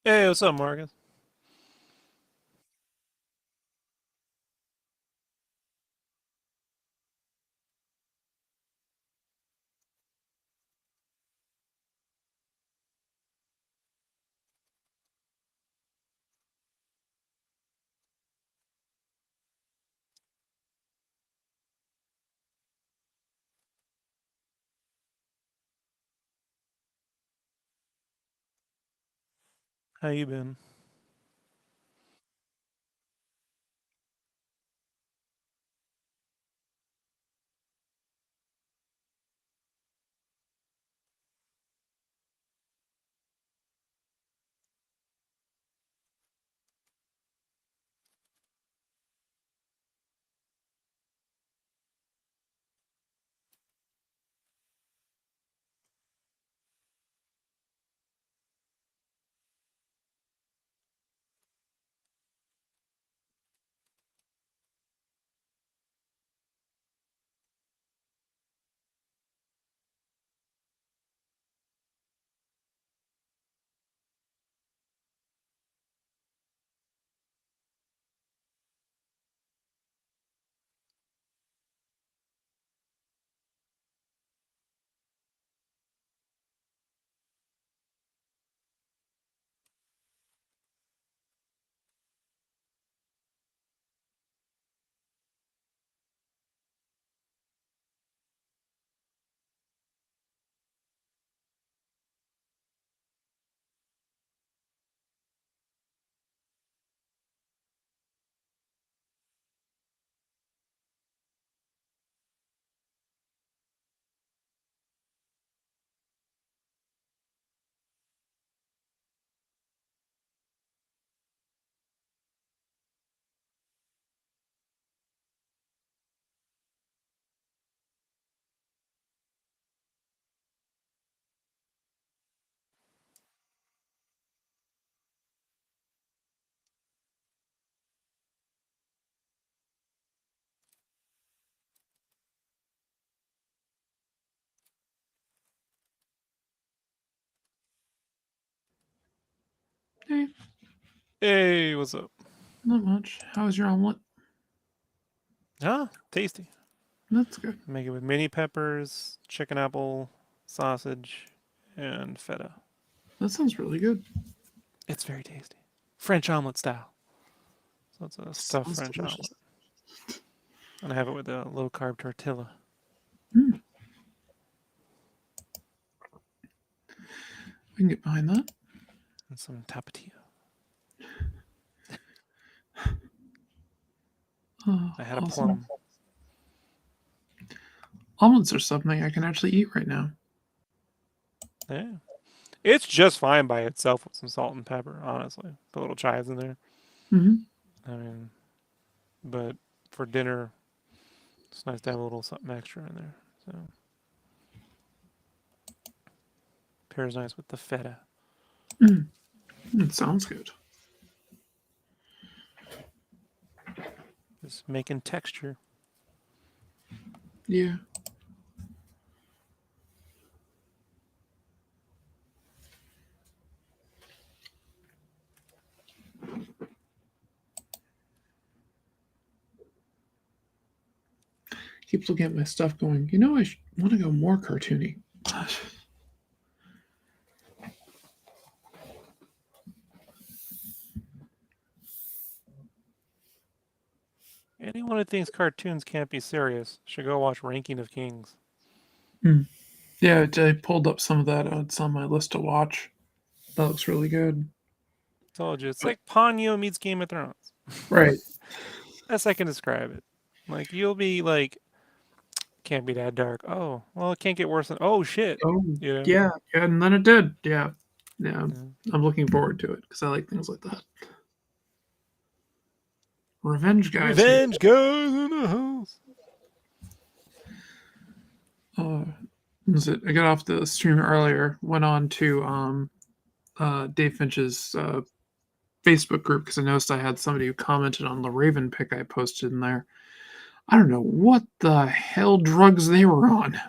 Hey, what's up, Marcus? How you been? Hey, Hey, what's up? not much. How was your omelet? Huh? Tasty. That's good. Make it with mini peppers, chicken apple, sausage, and feta. That sounds really good. It's very tasty. French omelet style. So it's a stuffed Sounds French delicious. omelet. And I have it with a low carb tortilla Mm, we can get behind that. and some tapatio. Oh, I had a awesome. plum. Omelets are something I can actually eat right now. Yeah. It's just fine by itself with some salt and pepper, honestly. Put little chives in there. Hmm. I mean, but for dinner, it's nice to have a little something extra in there. So pairs nice with the feta. Mm, it sounds good. Just making texture. Yeah. Keep looking at my stuff going, I want to go more cartoony. Anyone who thinks cartoons can't be serious should go watch Ranking of Kings. Mm. Yeah, I pulled up some of that. It's on my list to watch. That looks really good. Told you, it's like Ponyo meets Game of Thrones. Right. Best I can describe it. Like you'll be like, can't be that dark. Oh, well, it can't get worse than. Oh shit. Oh, You know. yeah. Yeah, and then it did. Yeah. Yeah. Yeah. I'm looking forward to it because I like things like that. Revenge guys here. Revenge goes in the house. Uh, I got off the stream earlier, went on to Dave Finch's Facebook group because I noticed I had somebody who commented on the Raven pick I posted in there. I don't know what the hell drugs they were on,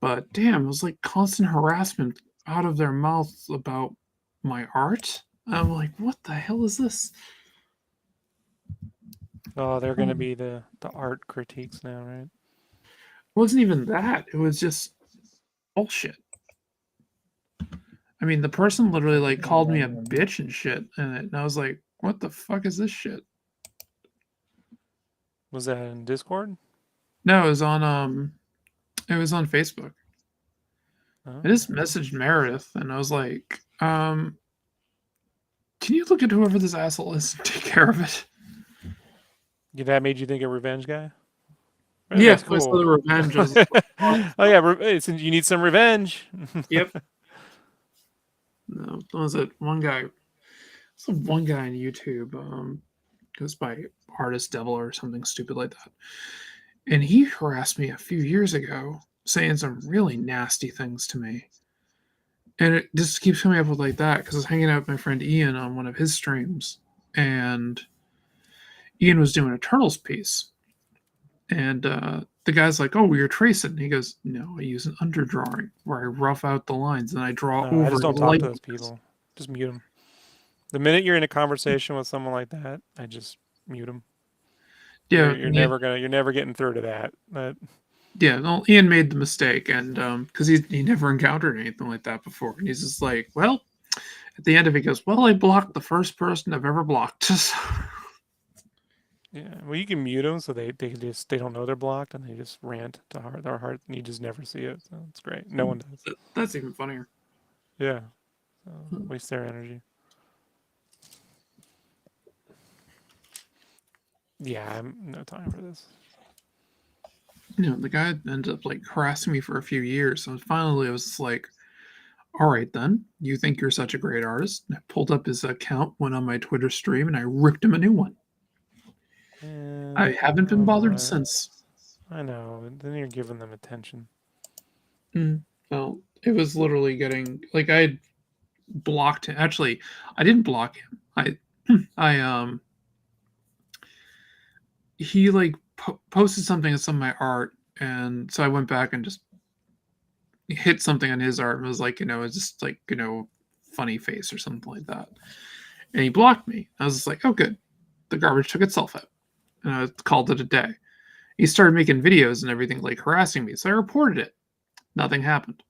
but damn, it was like constant harassment out of their mouths about my art. I'm like, what the hell is this? Oh, they're gonna be the art critiques now, right? It wasn't even that. It was just bullshit. I mean, the person literally like called me a bitch and shit, and I was like, what the fuck is this shit? Was that in Discord? No, it was on Facebook. I Oh, just messaged Meredith, and I was like, can you look at whoever this asshole is and take care of it? yeah, that made you think of Revenge Guy? Revenge Yeah, Guy's I saw cool. the revenge. I was like, what the Oh fuck? yeah, you need some revenge. Yep. No, was it one guy? Some one guy on YouTube goes by Artist Devil or something stupid like that, and he harassed me a few years ago, saying some really nasty things to me. And it just keeps coming up with like that because I was hanging out with my friend Ian on one of his streams, and Ian was doing a Turtles piece, and the guy's like, "Oh, you're tracing." And he goes, "No, I use an underdrawing where I rough out the lines and I draw I over just the don't talk to light." those people. Just mute them. The minute you're in a conversation with someone like that, I just mute them. Yeah, You're never getting through to that. But yeah. Well, Ian made the mistake, and because he never encountered anything like that before, and he's just like, "Well," at the end of it, he goes, "Well, I blocked the first person I've ever blocked." yeah, well, you can mute them so they don't know they're blocked and they just rant to their heart and you just never see it. So it's great. No one does. That's even funnier. Yeah, so waste their energy. Yeah, I'm no time for this. The guy ended up like harassing me for a few years. So finally, I was just like, all right, then, you think you're such a great artist. And I pulled up his account, went on my Twitter stream, and I ripped him a new one. Yeah, I haven't I been don't bothered know. since. I know. But then you're giving them attention. Mm. Well, it was literally getting like I had blocked him. Actually, I didn't block him. I he like posted something of some of my art, and so I went back and just hit something on his art and was like, it's just like, funny face or something like that. And he blocked me. I was just like, oh, good. The garbage took itself out. And I called it a day. He started making videos and everything, like harassing me. So I reported it. Nothing happened.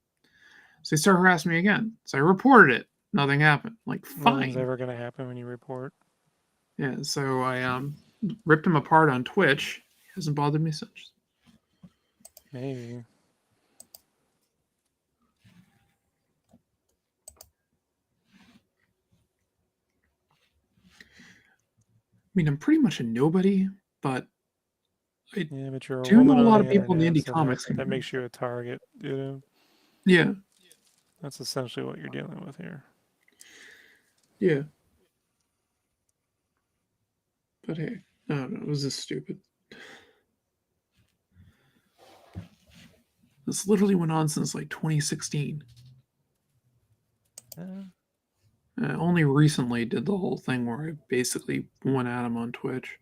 So he started harassing me again. So I reported it. Nothing happened. Like, Nothing's fine. ever gonna happen when you report. Yeah. So I ripped him apart on Twitch. He hasn't bothered me since. Maybe. I mean, I'm pretty much a nobody, but I Yeah, but you're a do know woman a on lot the of people in the internet, indie so comics that community. makes you a target. You know, Yeah. that's essentially what you're dealing with here. Yeah. But hey, I don't know. It was just stupid. This literally went on since like 2016. Yeah. Only recently did the whole thing where I basically went at him on Twitch.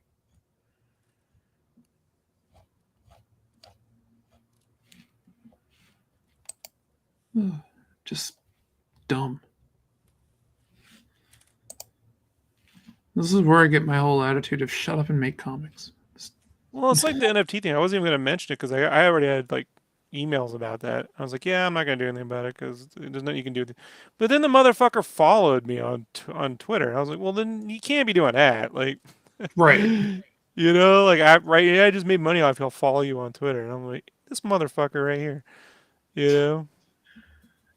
Ugh, just dumb. This is where I get my whole attitude of shut up and make comics. Well, it's like the NFT thing. I wasn't even gonna mention it because I already had like emails about that. I was like, yeah, I'm not gonna do anything about it because there's nothing you can do. But then the motherfucker followed me on Twitter, and I was like, well, then you can't be doing that. Like, Right. like I just made money off. He'll follow you on Twitter, and I'm like, this motherfucker right here. You know,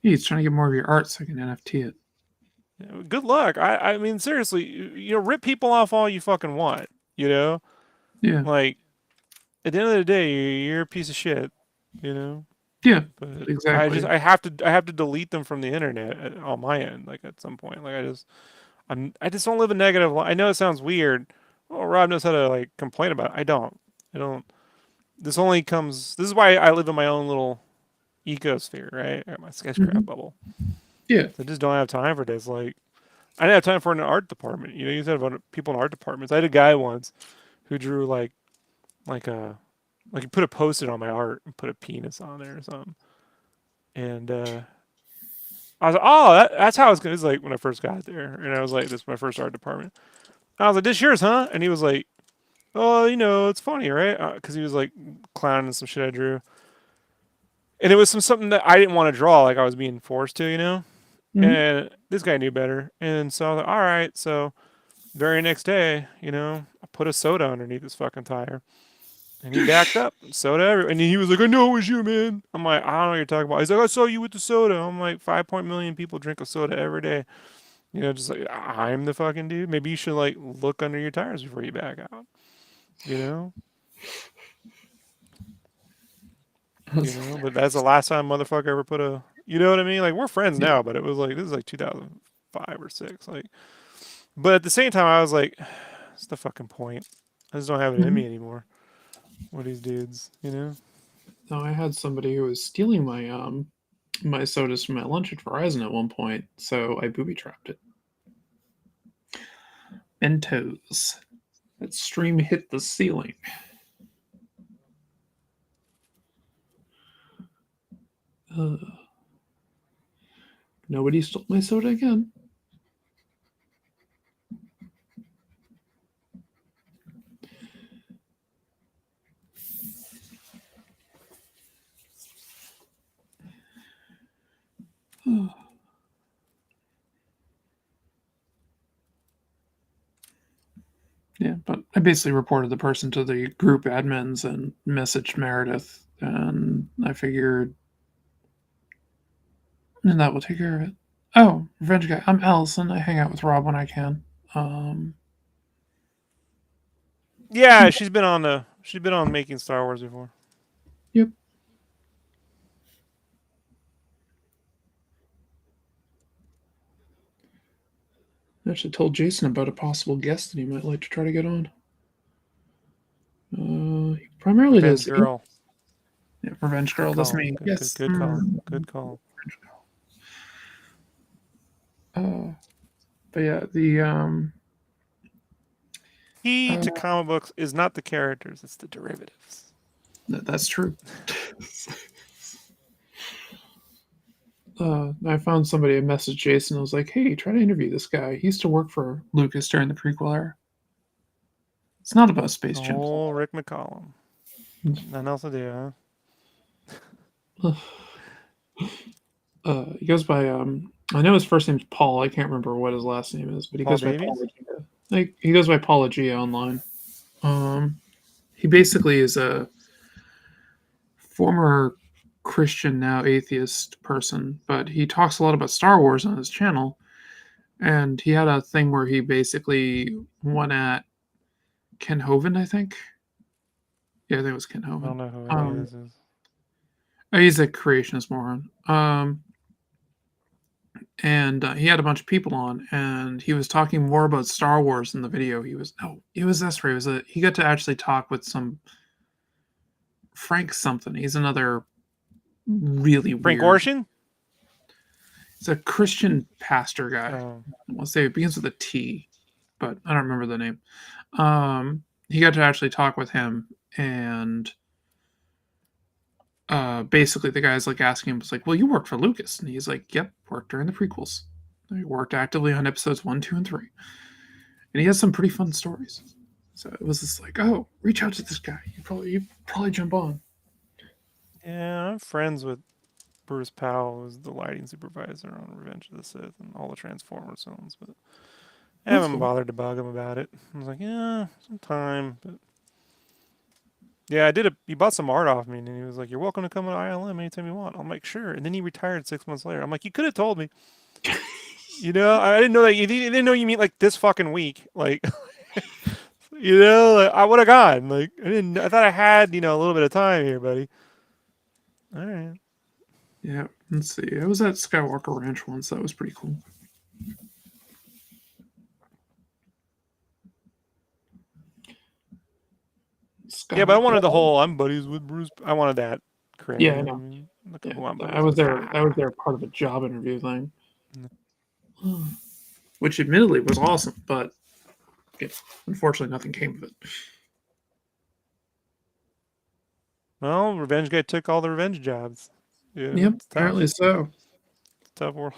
He's trying to get more of your art so I can NFT it. Yeah, good luck. I mean, seriously, rip people off all you fucking want. You know, Yeah. like at the end of the day, you're a piece of shit. You know. Yeah. But Exactly. I have to delete them from the internet on my end, like at some point. Like I just don't live a negative life. I know it sounds weird. Oh, Rob knows how to like complain about it. I don't. I don't. This is why I live in my own little ecosphere, right? I got my sketchcraft Hmm. bubble. Yeah. I just don't have time for this. Like I didn't have time for an art department. You said about people in art departments. I had a guy once who drew like a like he put a post-it on my art and put a penis on there or something. And I was like, oh, that's how it's gonna. It's like when I first got there, and I was like, this is my first art department. And I was like, this yours, huh? And he was like, oh, it's funny, right? Because he was like clowning some shit I drew, and it was something that I didn't want to draw, like I was being forced to, Mhm. And this guy knew better, and so I was like, all right. So very next day, I put a soda underneath his fucking tire. And he backed up, soda everywhere. And he was like, I know it was you, man. I'm like, I don't know what you're talking about. He's like, I saw you with the soda. I'm like, 5 million people drink a soda every day. Just like, I'm the fucking dude. Maybe you should, like, look under your tires before you back out. You know? But that's the last time motherfucker ever put a. You know what I mean? Like, we're friends Yeah. now, but it was like, this is like 2005 or 6. Like, but at the same time, I was like, what's the fucking point? I just don't have it in Mhm. me anymore with these dudes. No, I had somebody who was stealing my sodas from my lunch at Verizon at one point, so I booby trapped it. Mentos. That stream hit the ceiling. Uh, Nobody stole my soda again. Yeah, but I basically reported the person to the group admins and messaged Meredith, and I figured, and that will take care of it. Oh, Revenge Guy. I'm Allison. I hang out with Rob when I can. Um, Yeah, she's been on making Star Wars before. yep. I actually told Jason about a possible guest that he might like to try to get on. He primarily Revenge does Girl. yeah, Revenge Good Girl. That's call. me. Good, good, Yes. good call. Good call. Revenge Girl. But yeah, the Key uh, to comic books is not the characters; it's the derivatives. that's true. I found somebody. I messaged Jason. I was like, "Hey, try to interview this guy. He used to work for Lucas during the prequel era. It's not about Space Jam." Oh, Rick McCollum. Nothing else to do, huh? He goes by I know his first name's Paul. I can't remember what his last name is, but he Paul goes by Davies. Paul. Like he goes by Paula Gia online. He basically is a former Christian, now atheist person, but he talks a lot about Star Wars on his channel. And he had a thing where he basically went at Ken Hovind, I think. Yeah, I think it was Ken I don't Hovind. know who any of Um, this is. he's a creationist moron. And he had a bunch of people on, and he was talking more about Star Wars in the video. It was this way. He got to actually talk with some Frank something. He's another really Frank weird. Orshin. He's a Christian pastor guy. Oh, I'll say it begins with a T, but I don't remember the name. He got to actually talk with him, and basically the guy's like asking him, was like, "Well, you worked for Lucas," and he's like, "Yep, worked during the prequels. I worked actively on episodes 1, 2, and 3." And he has some pretty fun stories. So it was just like, oh, reach out to this guy. You probably jump on. yeah. I'm friends with Bruce Powell, who's the lighting supervisor on Revenge of the Sith and all the Transformers films, but I That's haven't cool. bothered to bug him about it. I was like, yeah, some time, but yeah, I did. He bought some art off me, and he was like, "You're welcome to come to ILM anytime you want." I'm like, "Sure." And then he retired 6 months later. I'm like, "You could have told me." I didn't know that. You didn't know you meet like this fucking week. Like, like, I would have gone. Like, I didn't. I thought I had a little bit of time here, buddy. All right. Yeah, let's see. I was at Skywalker Ranch once. That was pretty cool. Yeah, but I Skywalker. wanted the whole "I'm buddies with Bruce." I wanted that cred. You Yeah, I know what I know. mean? Like, Yeah, who I'm I buddies was with. there. I was Ah. there part of a job interview thing, which admittedly was awesome, but yeah, unfortunately, nothing came of it. Well, Revenge Guy took all the revenge jobs. Yeah, Yep, it's apparently tough. so. Tough world.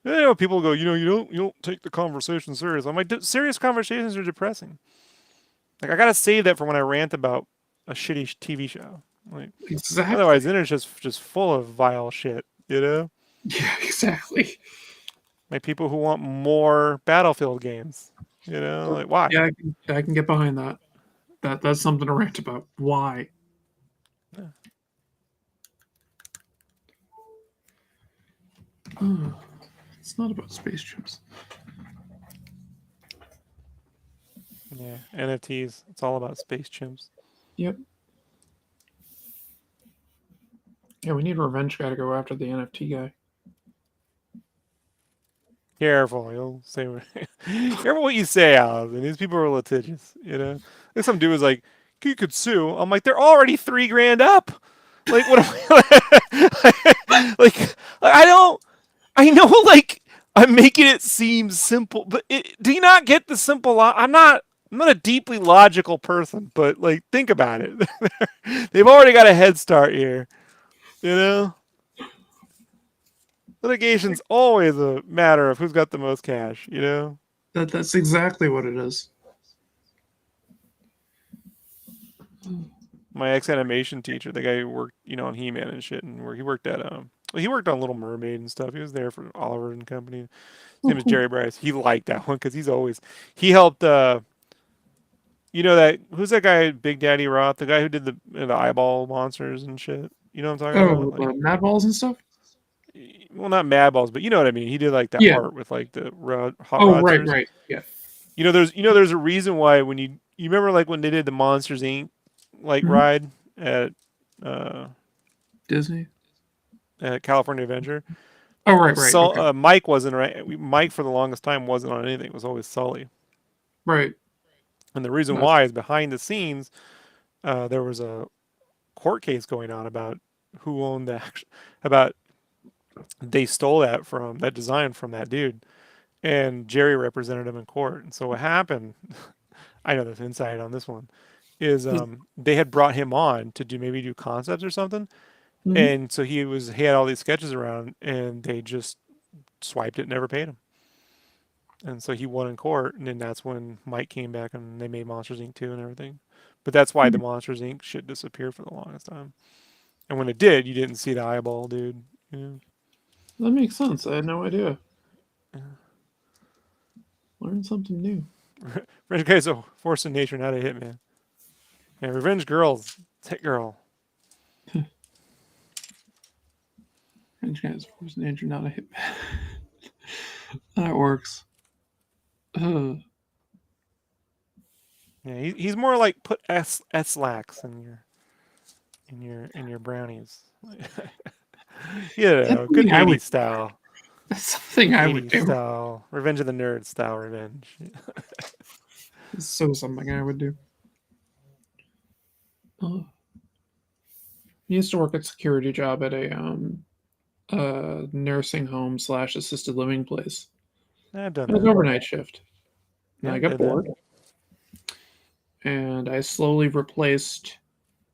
You know, people go, you don't take the conversation serious. I'm like, serious conversations are depressing. Like, I gotta save that for when I rant about a shitty TV show. Like, otherwise, Exactly. the internet's just full of vile shit. You know, Yeah, exactly. like people who want more Battlefield games. You know, like why? Yeah, I can get behind that. That's something to rant about. Why? Yeah. Oh, it's not about space ships. Yeah, NFTs. It's all about space chimps. Yep. Yeah, we need revenge guy to go after the NFT guy. Careful, you'll say. Careful what you say, Alvin. These people are litigious. You know, like some dude was like, "You could sue." I'm like, they're already $3,000 up. Like, what? Like, I don't. I know, like, I'm making it seem simple, but do you not get the simple? I'm not. I'm not a deeply logical person, but like, think about it. They've already got a head start here. You know, litigation's always a matter of who's got the most cash. You know. That's exactly what it is. My ex animation teacher, the guy who worked, on He-Man and shit, and where he worked at well, he worked on Little Mermaid and stuff. He was there for Oliver and Company. His Oh, name is cool. Jerry Bryce. He liked that one because he helped. That who's that guy, Big Daddy Roth, the guy who did the eyeball monsters and shit. You know what I'm talking about? Oh, Like, the mad balls and stuff. well, not Mad Balls, but you know what I mean. He did like that Yeah. art with like the hot Oh, right, rodsters. right. Yeah. There's a reason why when you remember like when they did the Monsters Inc. like Hmm. ride uh Disney. at California Adventure. Oh, right, right. So Okay. Mike wasn't right. Mike for the longest time wasn't on anything. It was always Sully. Right. And the reason That's, why is behind the scenes, there was a court case going on about who owned about they stole that design from that dude, and Jerry represented him in court. And so what happened? I know there's insight on this one. Is they had brought him on to do concepts or something, mm-hmm. and so he had all these sketches around, and they just swiped it, and never paid him. And so he won in court, and then that's when Mike came back and they made Monsters Inc. 2 and everything. But that's why the Monsters Inc. shit disappeared for the longest time. And when it did, you didn't see the eyeball, dude. Yeah. That makes sense. I had no idea. Yeah. Learn something new. Revenge guy's a force of nature, not a hitman. Yeah, revenge girls, it's hit girl. French guy's first nature, not a hit. That works. Yeah, he's more like put S-lax in your brownies. Good Something I would. 80s style. That's something I would 80s do. style. Revenge of the Nerds style revenge. It's so something I would do. I used to work at security job at a nursing home slash assisted living place. I've done It was that. overnight shift. And Yeah, I got did that. bored, and I slowly replaced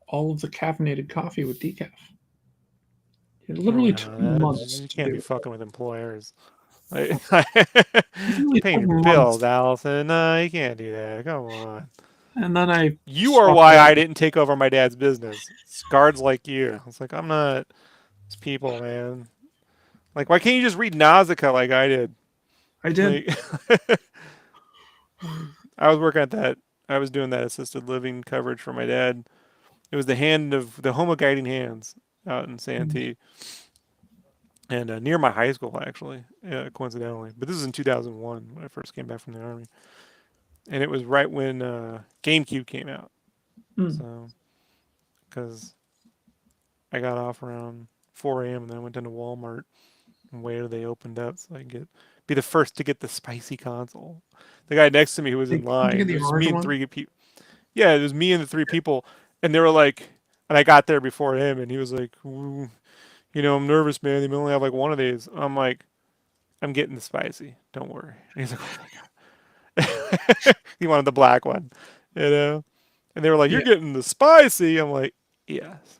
all of the caffeinated coffee with decaf. It literally took me No, months you to can't do be it. fucking with employers. Like, Literally paying took your months. bills, Allison. No, you can't do that. Come on. And then I You are swapped why out. I didn't take over my dad's business. It's guards like you. It's like I'm not. It's people, man. Like, why can't you just read Nausicaa like I did? I did. Like, I was working at that. I was doing that assisted living coverage for my dad. It was the home of guiding hands out in Santee, and near my high school actually, coincidentally. But this is in 2001 when I first came back from the army, and it was right when GameCube came out. Mm. So, because I got off around 4 a.m. and then I went down to Walmart and waited till they opened up so I could be the first to get the spicy console. The guy next to me who was in Did you get line, it the was orange me and one? three people. Yeah, it was me and the three people, and they were like, and I got there before him, and he was like, "Ooh, I'm nervous, man. They only have like one of these." I'm like, "I'm getting the spicy. Don't worry." And he's like, "Oh my god." He wanted the black one, you know. And they were like, "You're Yeah. getting the spicy." I'm like, "Yes."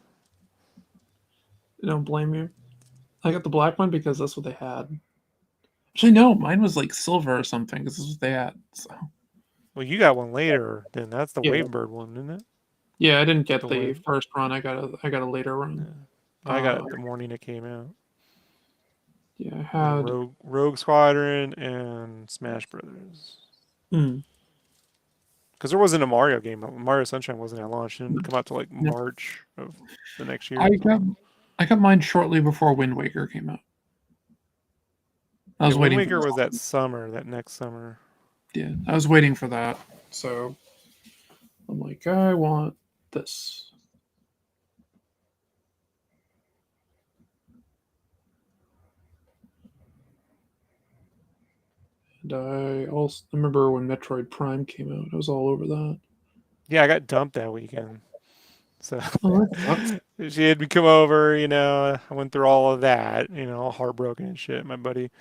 I don't blame you. I got the black one because that's what they had. Actually, no, mine was like silver or something because that's what they had. So Well, you got one later. Then that's the yeah, Wavebird one, isn't it? yeah. I didn't get The the wave. first run. I got a later run. Yeah. I got Uh, it the morning it came out. yeah, I The had. Rogue Squadron and Smash Brothers. Mm, Because there wasn't a Mario game. Mario Sunshine wasn't at launch. It didn't come out till like no, March of the next year I or got something. I got mine shortly before Wind Waker came out. I Yeah, was Wind waiting for Waker was that that. summer, that next summer. Yeah, I was waiting for that. So I'm like, I want this. And I also remember when Metroid Prime came out. I was all over that. Yeah, I got dumped that weekend. So Oh, that sucks. she had me come over, I went through all of that, all heartbroken and shit. My buddy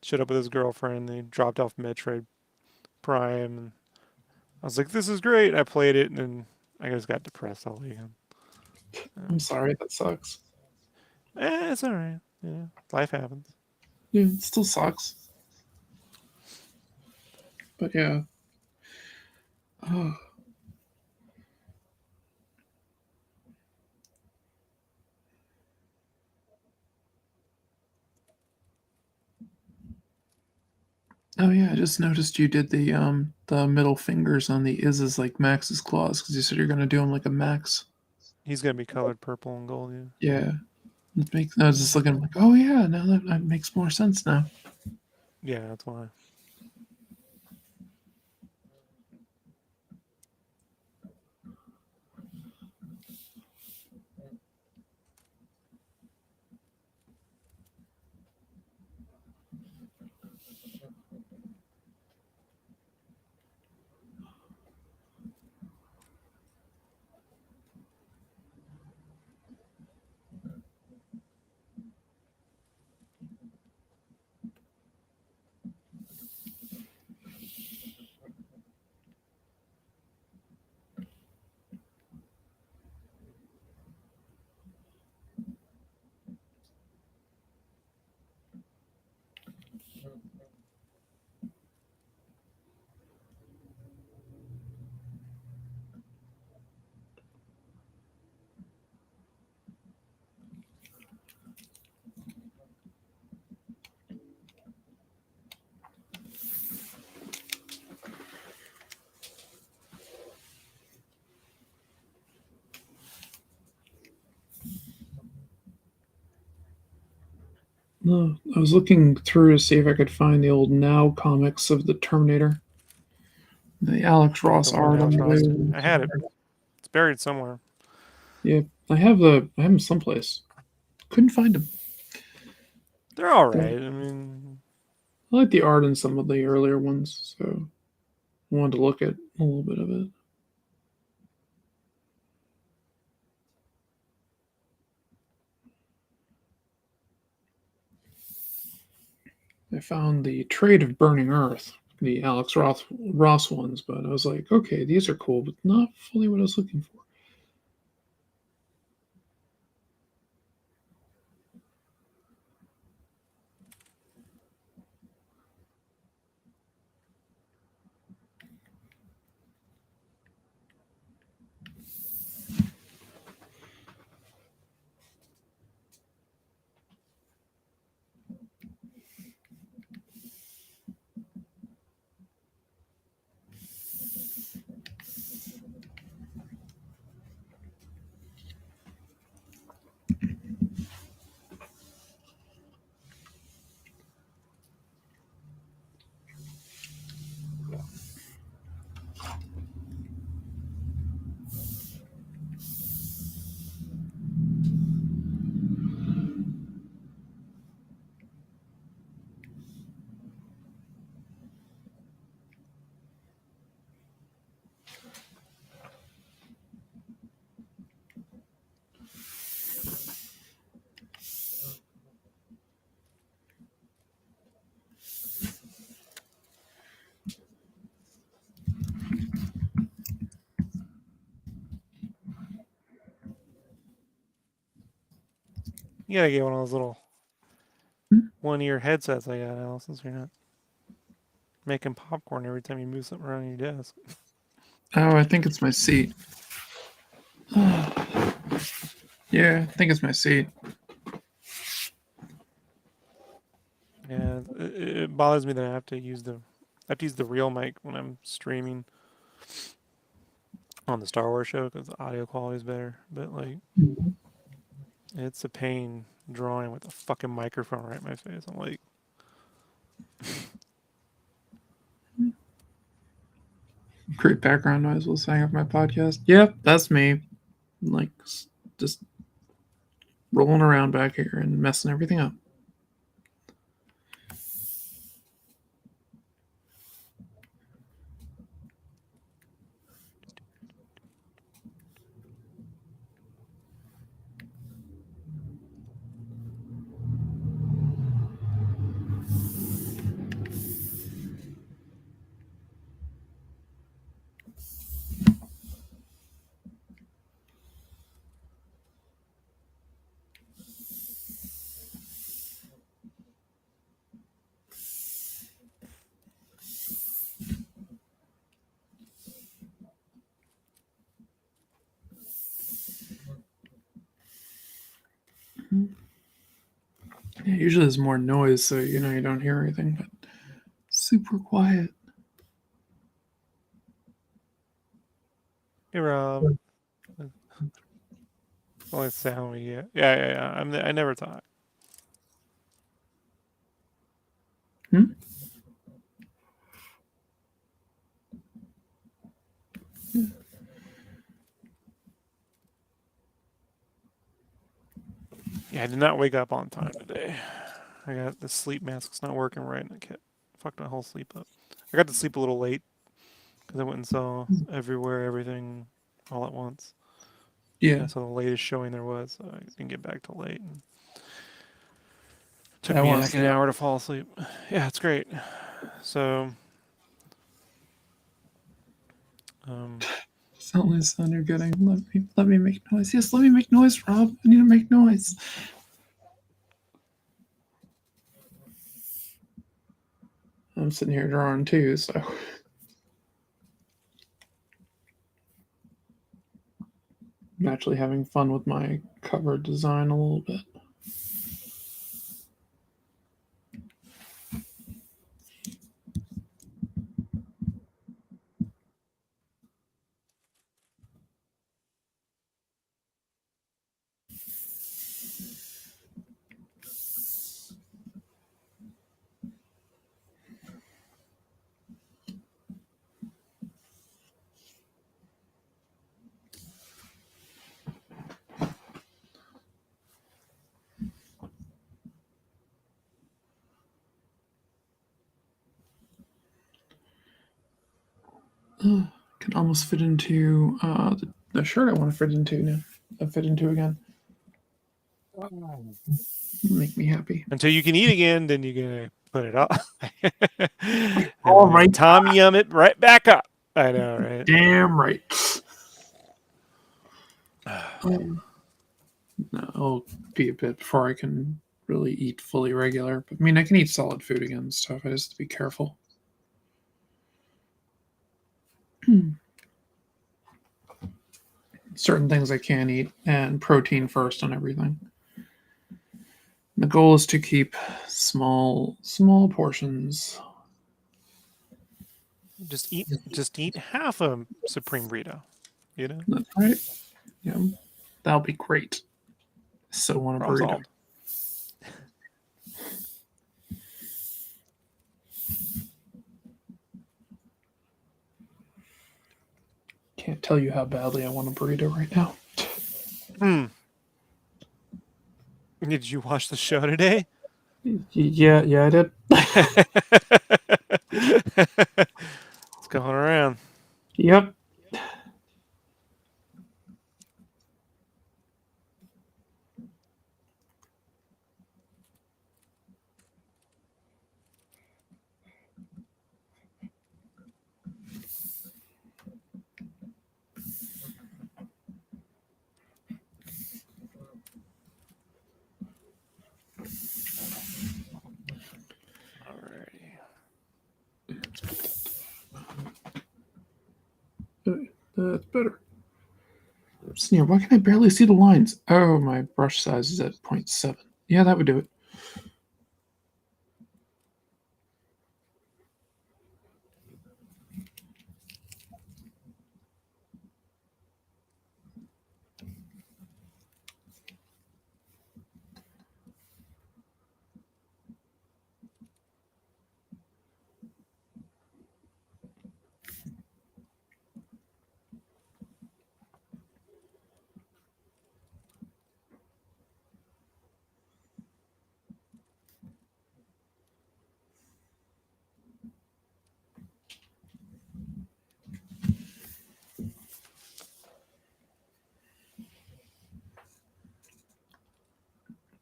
showed up with his girlfriend. They dropped off Metroid Prime. And I was like, this is great. I played it, and then I just got depressed all weekend. I'm sorry, that sucks. It's all right. Life happens. Yeah, it still sucks. But yeah. Oh, oh yeah, I just noticed you did the middle fingers on the Iz's like Max's claws because you said you're gonna do them like a Max. He's gonna be colored purple and gold. Yeah. Yeah. It makes I was just looking like, oh yeah, now that makes more sense now. Yeah, that's why. No, I was looking through to see if I could find the old Now comics of the Terminator. The Alex The Ross one art on Alex the Ross did. I label. had it. It's buried somewhere. Yeah, I have them someplace. Couldn't find them. They're all But right. I mean, I like the art in some of the earlier ones, so I wanted to look at a little bit of it. I found the Trade of Burning Earth, the Ross ones, but I was like, okay, these are cool, but not fully what I was looking for. you gotta get one of those little one-ear headsets I got, Allison, so you're not making popcorn every time you move something around your desk. Oh, I think it's my seat. Yeah, I think it's my seat. Yeah, it bothers me that I have to use the real mic when I'm streaming on the Star Wars show because the audio quality is better. But like, it's a pain drawing with a fucking microphone right in my face. I'm like, Great background noise while saying off my podcast. Yep, that's me. Like, just rolling around back here and messing everything up. Yeah, usually there's more noise, so you don't hear anything, but super quiet. hey Rob, that's the only sound we get. Yeah. I never talk. Hmm? Yeah, I did not wake up on time today. I got the sleep mask's not working right, and it fucked my whole sleep up. I got to sleep a little late because I went and saw everywhere, everything, all at once. Yeah, And I saw the latest showing there was, so I didn't get back till late. And took I me want to like see an that. hour to fall asleep. Yeah, it's great. So, um, It's not the sound you're getting. Let me make noise. Yes, let me make noise, Rob. I need to make noise. I'm sitting here drawing too, so I'm actually having fun with my cover design a little bit. Can almost fit into the shirt I want to fit into now. Fit into again. Make me happy. until you can eat again, then you're gonna put it off, and All then right. Tom Yum it right back up. I know, right? Damn right. No, I'll be a bit before I can really eat fully regular. But I mean, I can eat solid food again and stuff. I just have to be careful. Certain things I can't eat, and protein first on everything. The goal is to keep small portions. Just eat half a supreme burrito. You know, That's right. Yeah, that'll be great. So want a problem burrito. solved. Can't tell you how badly I want a burrito right now. Hmm. Did you watch the show today? Yeah, I did. It's going around. Yep. That's better. Sneer, why can I barely see the lines? Oh, my brush size is at 0.7. Yeah, that would do it.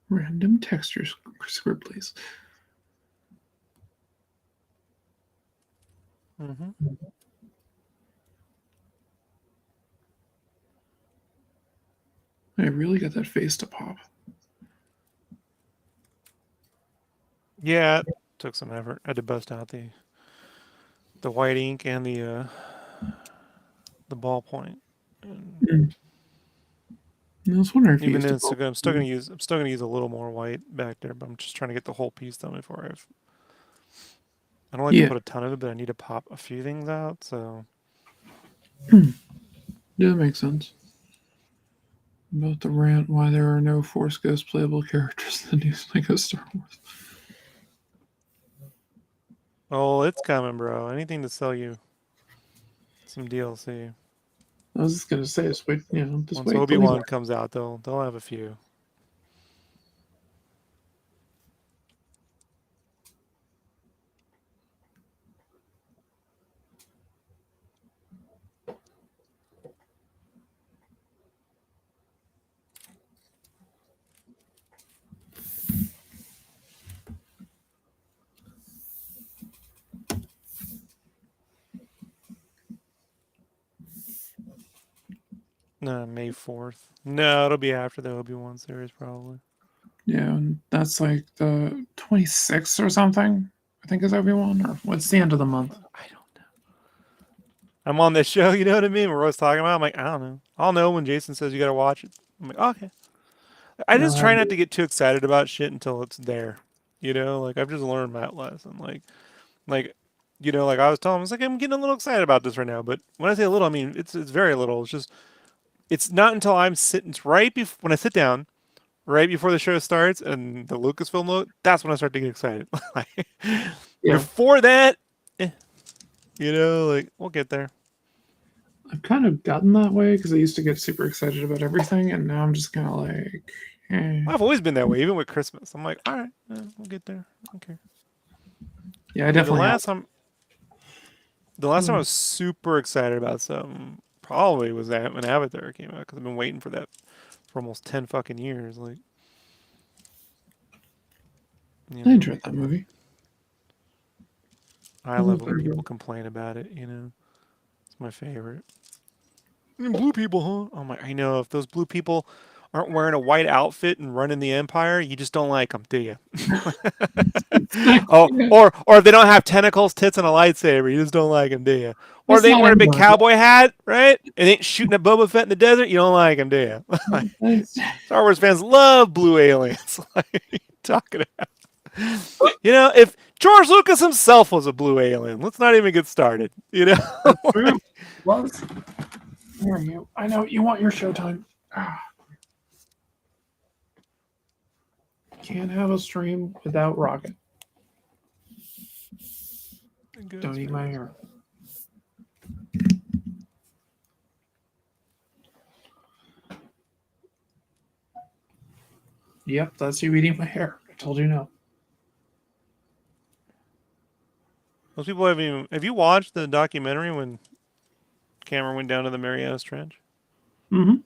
Random textures, Scribblies. Mm-hmm. I really got that face to pop. Yeah, it took some effort. I had to bust out the white ink and the ballpoint. Mm. I was wondering if you Even used then, a it's still ball. gonna, I'm still gonna use a little more white back there, but I'm just trying to get the whole piece done before I don't like to Yeah, put a ton of it, but I need to pop a few things out. So yeah, that makes sense. About the rant why there are no Force Ghost playable characters in the new Lego Star Wars. oh, it's coming, bro. Anything to sell you some DLC. I was just gonna say, just wait, just Once wait till these Obi-Wan are. comes out, they'll have a few. No, May 4th. No, it'll be after the Obi-Wan series probably. Yeah, and that's like the 26th or something. I think is Obi-Wan, or what's the end of the month? I don't know. I'm on this show, you know what I mean? We're always talking about. I'm like, I don't know. I'll know when Jason says you got to watch it. I'm like, okay. I No, just I try have not to get too excited about shit until it's there. You know, like I've just learned that lesson. Like, like I was telling him, I was like, I'm getting a little excited about this right now. But when I say a little, I mean it's very little. It's just it's not until I'm sitting it's right before when I sit down, right before the show starts and the Lucasfilm logo, that's when I start to get excited. Like, yeah, before that, like we'll get there. I've kind of gotten that way because I used to get super excited about everything, and now I'm just kind of like, I've always been that way, even with Christmas. I'm like, all right, we'll get there. I don't care. Yeah, I I mean, the definitely have. last time, the last time I Hmm. was super excited about something probably was that when Avatar came out because I've been waiting for that for almost 10 fucking years. Like, you I know, enjoyed that movie. I I love love it when that. people complain about it. It's my favorite. Blue people, huh? Oh my! I know if those blue people aren't wearing a white outfit and running the empire, you just don't like them, do you? Oh, Yeah, or if they don't have tentacles, tits, and a lightsaber, you just don't like them, do you? Or that's they ain't not wearing a big anymore. cowboy hat, right? And ain't shooting at Boba Fett in the desert, you don't like them, do you? That's, Star Wars fans love blue aliens. Like, what are you talking about? If George Lucas himself was a blue alien, let's not even get started. that's true. Was. Where are you? I know you want your showtime. Ah, can't have a stream without Rocket. Don't eat my hair. Yep, that's you eating my hair. I told you no. Most people haven't even. Have you watched the documentary when Cameron went down to the Marianas Trench? Mm-hmm.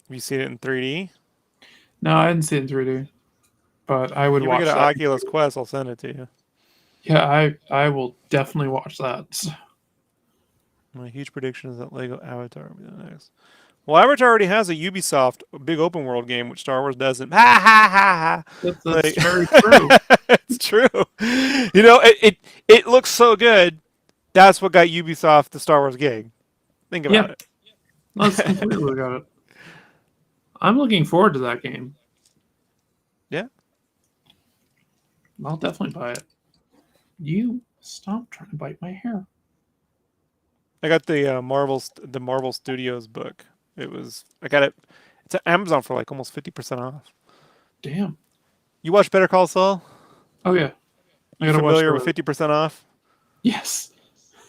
Have you seen it in 3D? No, I didn't see it in 3D, but I If would you ever get watch an that. Oculus Quest, I'll send it to you. Yeah, I will definitely watch that. My huge prediction is that Lego Avatar will be the next. Well, Avatar already has a Ubisoft big open world game, which Star Wars doesn't. Ha ha ha ha! That's Like, very true. it's true. It looks so good. That's what got Ubisoft the Star Wars gig. Think Yeah, about it. let's completely look at it. I'm looking forward to that game. Yeah. I'll definitely buy it. You stop trying to bite my hair. I got the Marvel Studios book. I got it. It's at Amazon for like almost 50% off. Damn. You watch Better Call Saul? Oh yeah, I You gotta watch familiar with the. 50% off? Yes.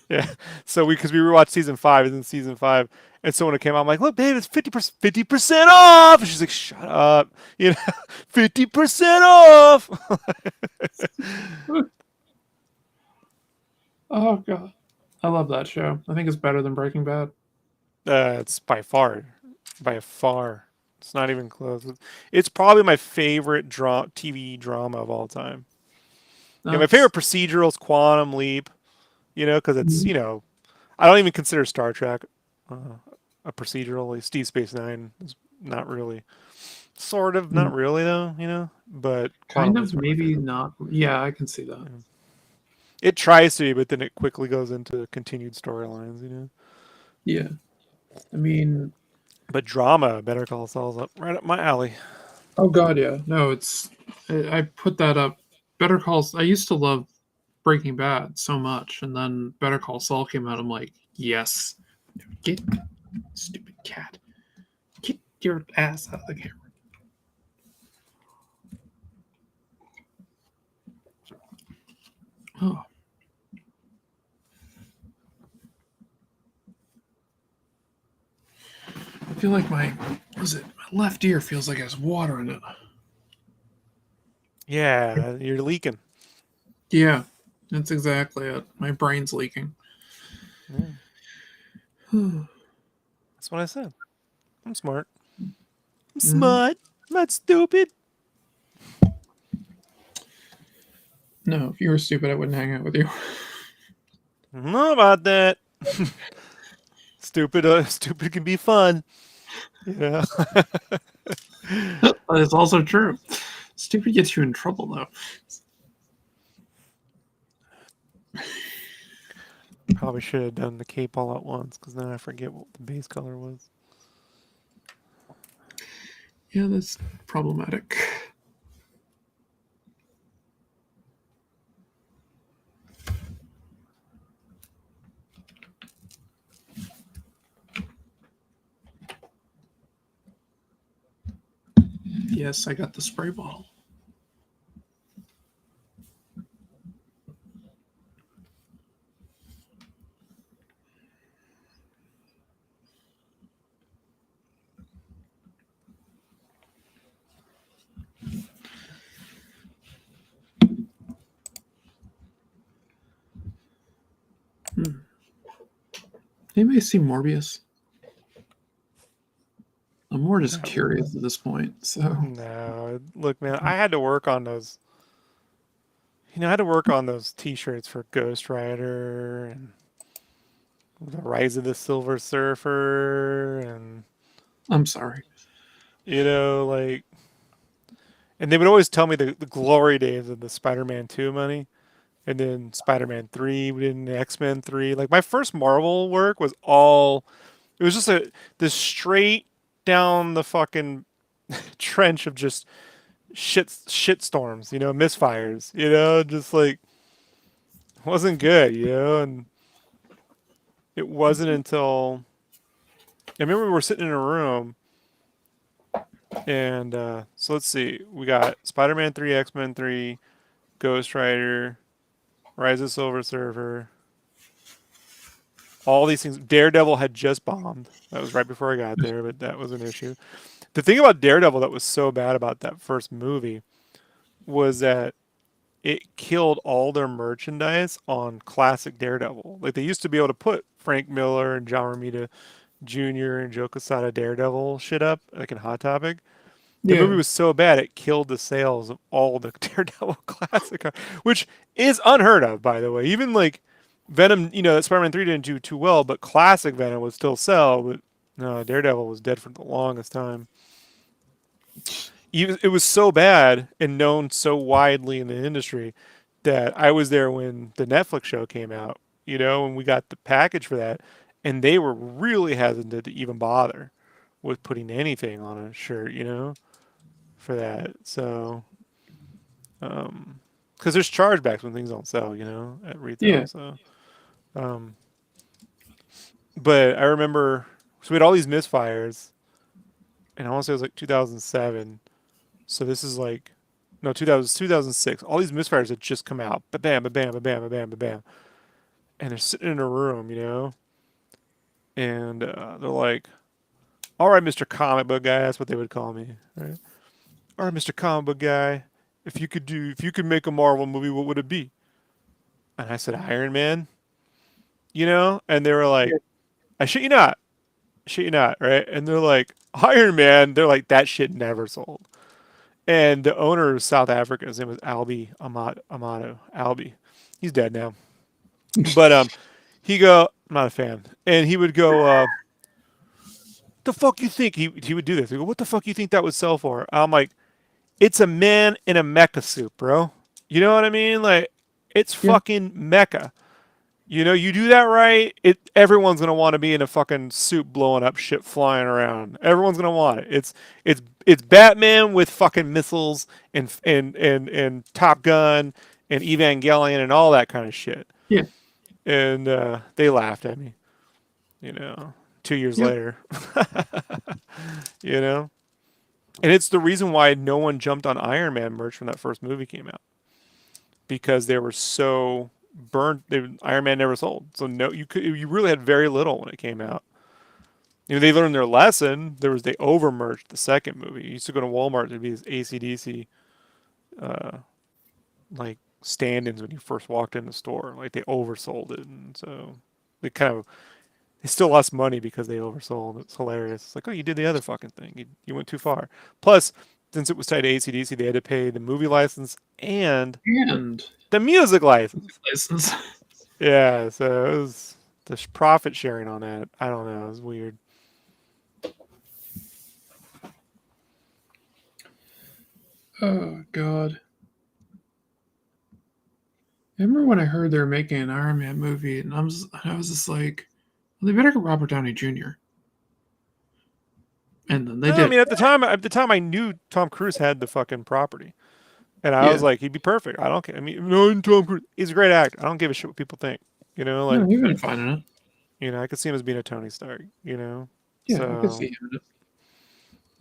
Yeah. So because we rewatched season 5, it's in season 5, and so when it came out, I'm like, look, babe, it's 50% off. And she's like, shut up, 50% off. Oh god, I love that show. I think it's better than Breaking Bad. It's by far. It's not even close. It's probably my favorite TV drama of all time. Yeah, my That's favorite procedural is Quantum Leap. Because it's Mhm. I don't even consider Star Trek uh, a procedural. Like Steve Space Nine is not really, sort of, not really though. But Kind Quantum of, Leap's probably my maybe favorite. not. Yeah, I can see that. Yeah. It tries to be, but then it quickly goes into continued storylines. Yeah, I mean, But drama, Better Call Saul's right up my alley. oh god, yeah. No, it's. I put that up. Better Calls. I used to love Breaking Bad so much, and then Better Call Saul came out. I'm like, yes, get stupid cat, get your ass out of the camera. Oh, I feel like my left ear feels like it has water in it. Yeah, you're leaking. Yeah, that's exactly it. My brain's leaking. Yeah, No, that's what I said. I'm smart. I'm smart. I'm not stupid. if you were stupid, I wouldn't hang out with you. I don't know about that. Stupid can be fun. Yeah. But it's also true. Stupid gets you in trouble, though. Probably should have done the cape all at once, because then I forget what the base color was. Yeah, that's problematic. Yes, I got the spray bottle. Anybody see Morbius? I'm more just No, curious at this point. So no. Look, man, I had to work on those. I had to work on those T-shirts for Ghost Rider and the Rise of the Silver Surfer, and I'm sorry. like, and they would always tell me the glory days of the Spider-Man 2 money, and then Spider-Man 3, we did X-Men 3. Like my first Marvel work was all. It was just this straight down the fucking trench of just shit storms, misfires, just like wasn't good, and it wasn't until I remember we were sitting in a room, and so let's see, we got Spider-Man 3, X-Men 3, Ghost Rider, Rise of Silver Surfer, all these things. Daredevil had just bombed. That was right before I got there, but that was an issue. The thing about Daredevil that was so bad about that first movie was that it killed all their merchandise on classic Daredevil. Like they used to be able to put Frank Miller and John Romita Jr. and Joe Quesada Daredevil shit up, like in Hot Topic. The movie Yeah. was so bad it killed the sales of all the Daredevil classic, which is unheard of, by the way. Even like Venom, that Spider-Man 3 didn't do too well, but classic Venom would still sell. But no, Daredevil was dead for the longest time. It was so bad and known so widely in the industry that I was there when the Netflix show came out, and we got the package for that. and they were really hesitant to even bother with putting anything on a shirt, for that. So, because there's chargebacks when things don't sell, at retail. Yeah. So, but I remember, so we had all these misfires, and I want to say it was like 2007. So this is like, no, 2006. All these misfires had just come out. Ba bam, ba bam, ba bam, ba bam, ba bam. And they're sitting in a room, and they're like, all right, Mr. Comic Book Guy, that's what they would call me, right? All right, Mr. Comic Book Guy, if you could make a Marvel movie, what would it be? And I said, Iron Man, And they were like, Yeah. I shit you not, right? And they're like, Iron Man, they're like, that shit never sold. And the owner of South Africa, his name was Amato. Albie. He's dead now. But he go, I'm not a fan. And he would go, the fuck you think? He would do this. He go, what the fuck you think that would sell for? I'm like, it's a man in a mecha suit, bro. You know what I mean? Like, it's Yeah. fucking mecha. You do that right, everyone's gonna want to be in a fucking suit blowing up shit flying around. Everyone's gonna want it. It's Batman with fucking missiles and Top Gun and Evangelion and all that kind of shit. Yeah. And they laughed at me, 2 years Yep. later. you know? And it's the reason why no one jumped on Iron Man merch when that first movie came out. Because they were so burned. Iron Man never sold. So no, you really had very little when it came out. They learned their lesson. They over merged the second movie. You used to go to Walmart, there'd be these AC/DC like stand-ins when you first walked in the store. Like they oversold it, and so they still lost money because they oversold. It's hilarious. It's like, oh, you did the other fucking thing. You went too far. Plus, since it was tied to AC/DC, they had to pay the movie license and And the music license. license. Yeah, so it was the profit sharing on that. I don't know. It was weird. Oh God. I remember when I heard they were making an Iron Man movie, and I was just like, well, they better get Robert Downey Jr. And then they No, I did. mean at the time I knew Tom Cruise had the fucking property, and I Yeah. was like, he'd be perfect. I don't care. I mean, no, Tom Cruise. He's a great actor. I don't give a shit what people think. No, you've been finding it. I could see him as being a Tony Stark. Yeah, I could see So, him in it.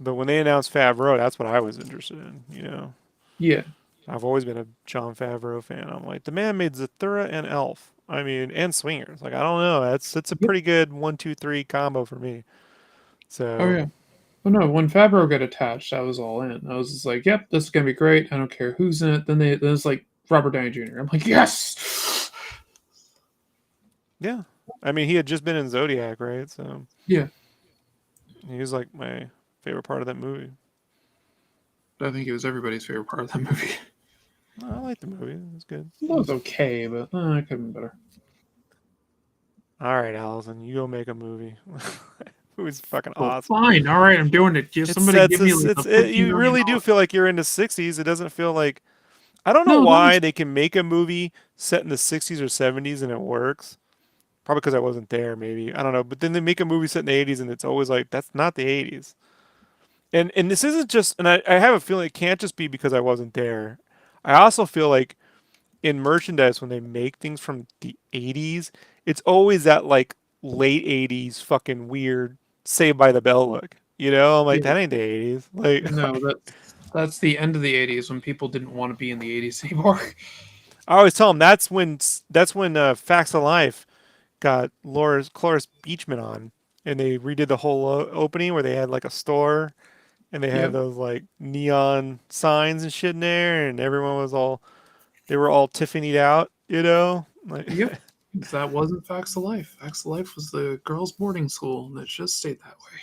but when they announced Favreau, that's what I was interested in. Yeah. I've always been a John Favreau fan. I'm like, the man made Zathura and Elf. I mean, and Swingers. Like, I don't know. That's a Yep. pretty good 1, 2, 3 combo for me. Oh So yeah. Oh no, when Favreau got attached, I was all in. I was just like, "Yep, this is gonna be great. I don't care who's in it." Then it's like Robert Downey Jr. I'm like, "Yes." yeah, I mean, he had just been in Zodiac, right? So Yeah, he was like my favorite part of that movie. I think it was everybody's favorite part of that movie. I like the movie. It was good. That was okay, but it could have been better. All right, Allison, you go make a movie. It was fucking Well, awesome. fine. All right, I'm doing it. Just somebody give me like the $15 You million. really do feel like you're in the '60s. It doesn't feel like I don't know No, that why was they can make a movie set in the '60s or '70s and it works. Probably because I wasn't there, maybe. I don't know. But then they make a movie set in the '80s and it's always like that's not the '80s. And this isn't just. And I have a feeling it can't just be because I wasn't there. I also feel like in merchandise when they make things from the '80s, it's always that like late '80s fucking weird Saved by the Bell look. I'm like yeah. that ain't the '80s. Like No, that's the end of the '80s when people didn't want to be in the '80s anymore. I always tell them that's when Facts of Life got Cloris Beachman on, and they redid the whole opening where they had like a store and they had Yep. those like neon signs and shit in there, and everyone was all they were all Tiffany'd out, like Yep. That wasn't Facts of Life. Facts of Life was the girls' boarding school, and it just stayed that way.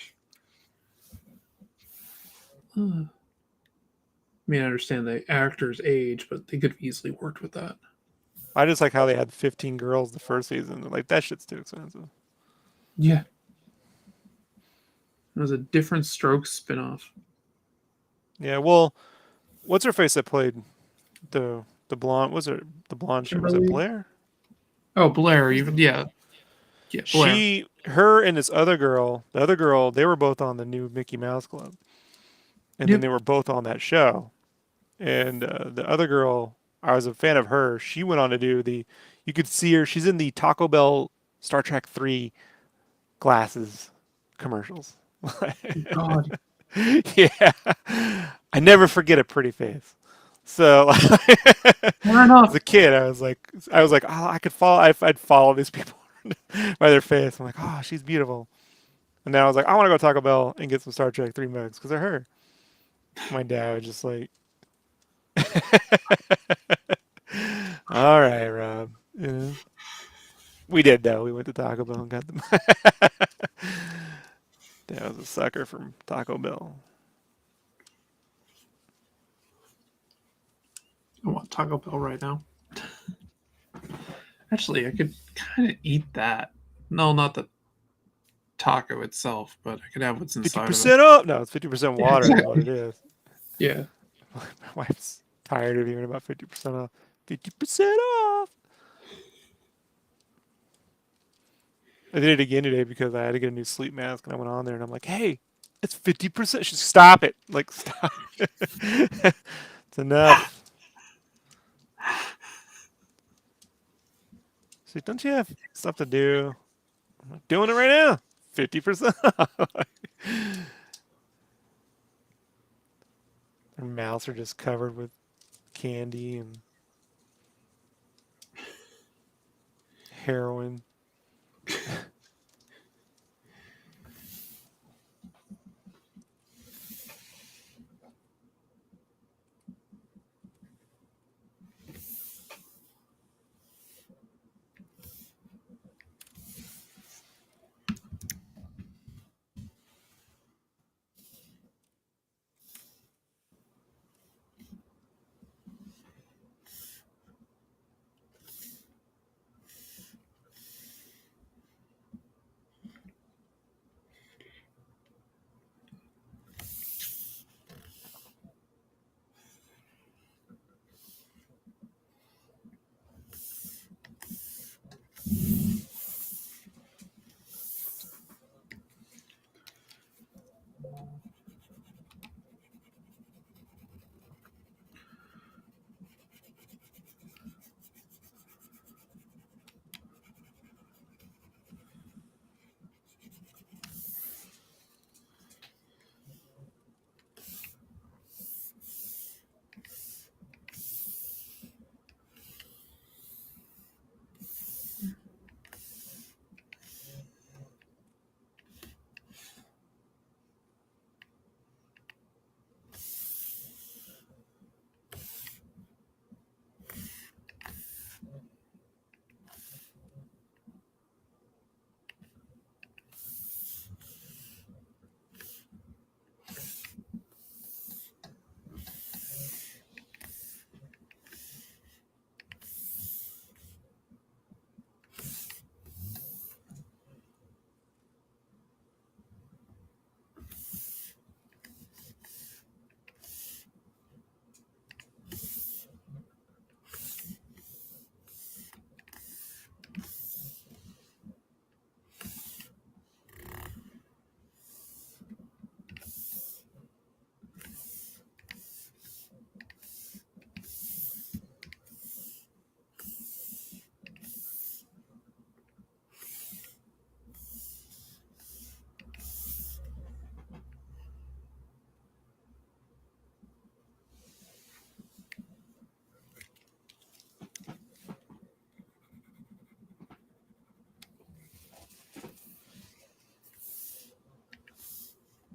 I mean, I understand the actor's age, but they could have easily worked with that. I just like how they had 15 girls the first season. Like that shit's too expensive. Yeah. It was a different Strokes spinoff. Yeah, well, what's her face that played the blonde? Was it the blonde chick? Was it Kimberly? Blair? Oh, Blair. Who's the Even yeah, yeah, Blair. She her and this other girl, the other girl, they were both on the new Mickey Mouse Club, and then Yep. they were both on that show. And the other girl, I was a fan of her. She went on to do the. You could see her. She's in the Taco Bell Star Trek 3 glasses commercials. God. Yeah, I never forget a pretty face. So Fair as a enough. kid, I was like, oh, I could follow. I'd follow these people by their face. I'm like, oh, she's beautiful. And now I was like, I want to go to Taco Bell and get some Star Trek 3 mugs because they're her. My dad was just like, all right, Rob. Yeah. We did though. We went to Taco Bell and got them. Dad was a sucker from Taco Bell. I want Taco Bell right now. Actually, I could kind of eat that. No, not the taco itself, but I could have what's Fifty inside of it. percent up. No, it's 50% Yeah, water is what it exactly. is. Yeah. My wife's tired of hearing about 50% off. 50% off. I did it again today because I had to get a new sleep mask and I went on there and I'm like, hey, it's 50%. She's stop it. Like, stop. It's enough. She's like, don't you have stuff to do? I'm like, doing it right now. 50% off. Their mouths are just covered with candy and heroin.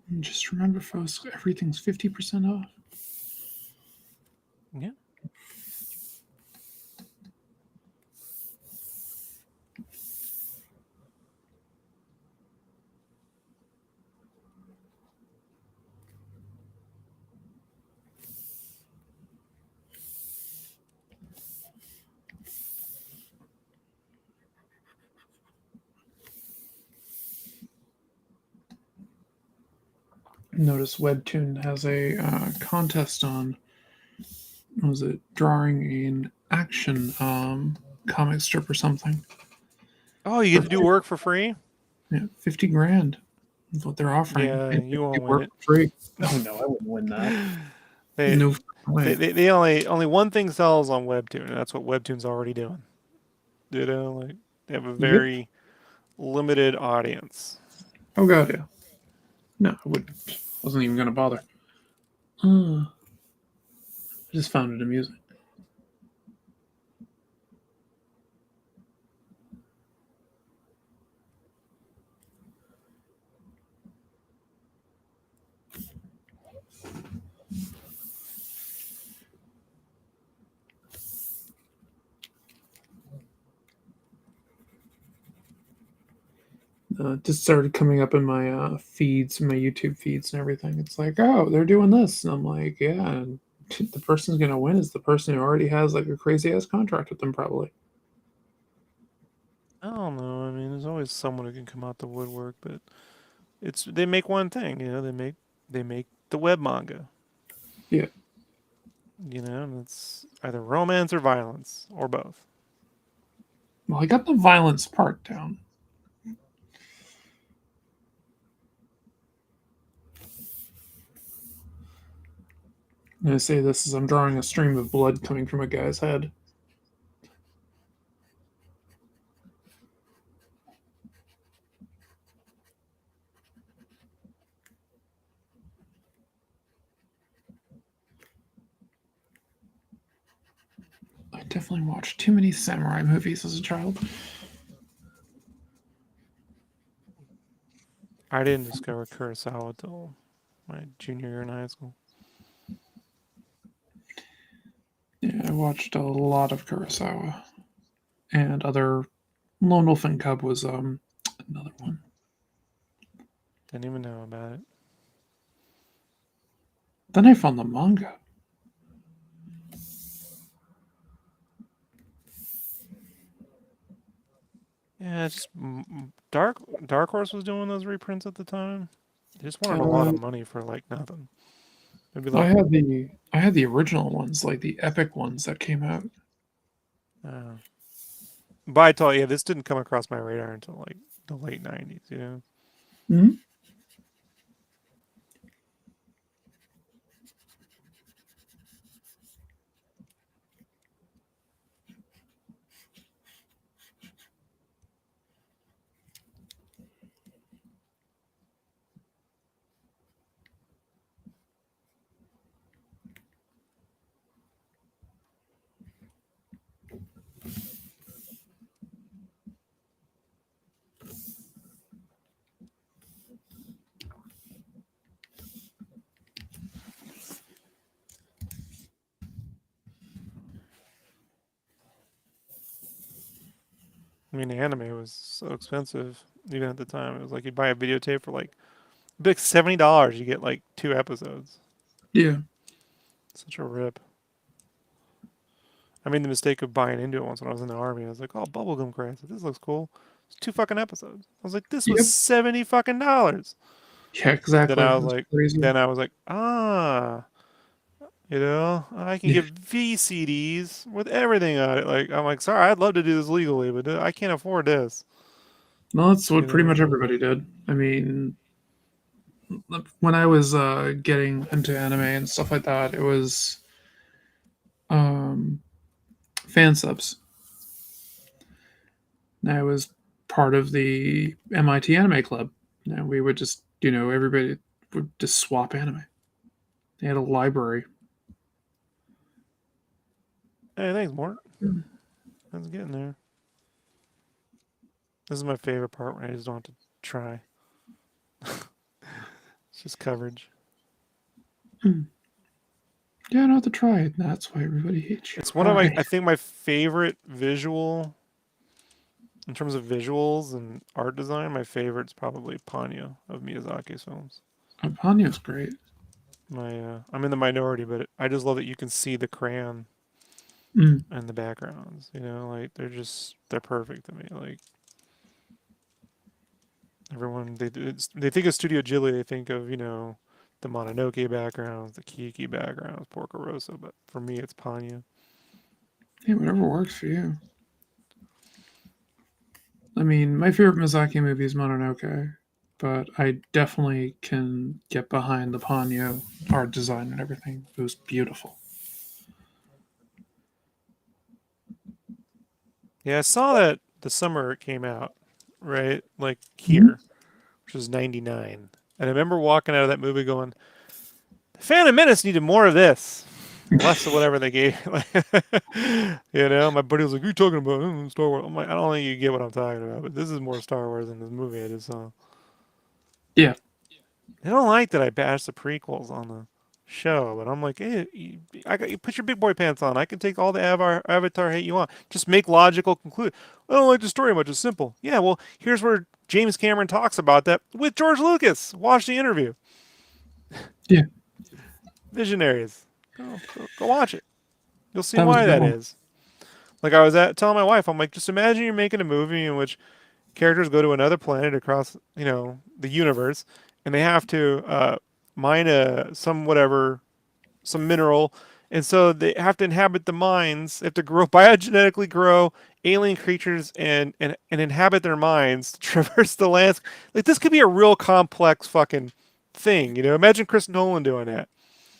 And just remember, folks, everything's 50% off. Yeah. Notice Webtoon has a contest on, what was it, drawing an action comic strip or something. Oh, you get For to do work for free? Yeah, 50 grand is what they're offering. Yeah, And you you won't win work it. for free. Oh no, I wouldn't win that. They, No way. they only one thing sells on Webtoon, and that's what Webtoon's already doing. You know, like they have a Yep. very limited audience. Oh god, yeah. No, I wouldn't. Wasn't even gonna bother. I just found it amusing. It just started coming up in my feeds, my YouTube feeds, and everything. It's like, oh, they're doing this, and I'm like, yeah. And the person's gonna win is the person who already has like a crazy ass contract with them, probably. I don't know. I mean, there's always someone who can come out the woodwork, but they make one thing. You know, they make the web manga. Yeah. You know, and it's either romance or violence or both. Well, I got the violence part down. And I say this as I'm drawing a stream of blood coming from a guy's head. I definitely watched too many samurai movies as a child. I didn't discover Kurosawa till my junior year in high school. Yeah, I watched a lot of Kurosawa and other. Lone Wolf and Cub was another one. Didn't even know about it. Then I found the manga. Yeah, it's just Dark Horse was doing those reprints at the time. They just wanted a lot Uh, of money for like nothing. It'd be I like, had the original ones, like the epic ones that came out. uh, but I tell you, yeah, this didn't come across my radar until like the late '90s. You know. Hmm. I mean, the anime was so expensive even at the time. It was like you'd buy a videotape for like big $70. You get like 2 episodes. Yeah. Such a rip. I made the mistake of buying into it once when I was in the army. I was like, oh, bubblegum craze. This looks cool. It's 2 fucking episodes. I was like, this was Yep. $70 fucking. Yeah, Then exactly. I was That's like, crazy. ah, I can Yeah. get VCDs with everything on it. Like, I'm like, sorry, I'd love to do this legally, but I can't afford this. No, that's You what pretty much know, everybody did. I mean, when I was getting into anime and stuff like that, it was um, fan subs. I was part of the MIT Anime Club. And we would just, everybody would just swap anime. They had a library. hey, thanks, Mort. I was getting there. This is my favorite part when I just don't have to try. It's just coverage. Hmm. Yeah, not to try it. That's why everybody hates you. It's one All of my, right. I think my favorite visual, in terms of visuals and art design, my favorite's probably Ponyo of Miyazaki's films. Ponyo's great. I'm in the minority, but I just love that you can see the crayon Mm. and the backgrounds. Like they're perfect to me. Like everyone, they think of Studio Ghibli, they think of the Mononoke backgrounds, the Kiki backgrounds, Porco Rosso, but for me, it's Ponyo. Hey, whatever works for you. I mean, my favorite Miyazaki movie is Mononoke, but I definitely can get behind the Ponyo art design and everything. It was beautiful. Yeah, I saw that the summer it came out, right? Like Mhm. here, which was '99, and I remember walking out of that movie going, "The Phantom Menace needed more of this." Less of whatever they gave. My buddy was like, "What are you talking about Star Wars?" I'm like, "I don't think you get what I'm talking about, but this is more Star Wars than this movie I just saw." Yeah. They don't like that I bashed the prequels on the show, but I'm like, hey, you put your big boy pants on. I can take all the Avatar hate you want. Just make logical conclude. I don't like the story much. It's simple. Yeah, well, here's where James Cameron talks about that with George Lucas. Watch the interview. Yeah. Visionaries. Go watch it. You'll see That was a why good that one. is. Like I was telling my wife, I'm like, just imagine you're making a movie in which characters go to another planet across, the universe, and they have to mine some mineral, and so they have to inhabit the mines. They have to grow biogenetically grow alien creatures and inhabit their mines to traverse the landscape. Like this could be a real complex fucking thing. Imagine Chris Nolan doing that.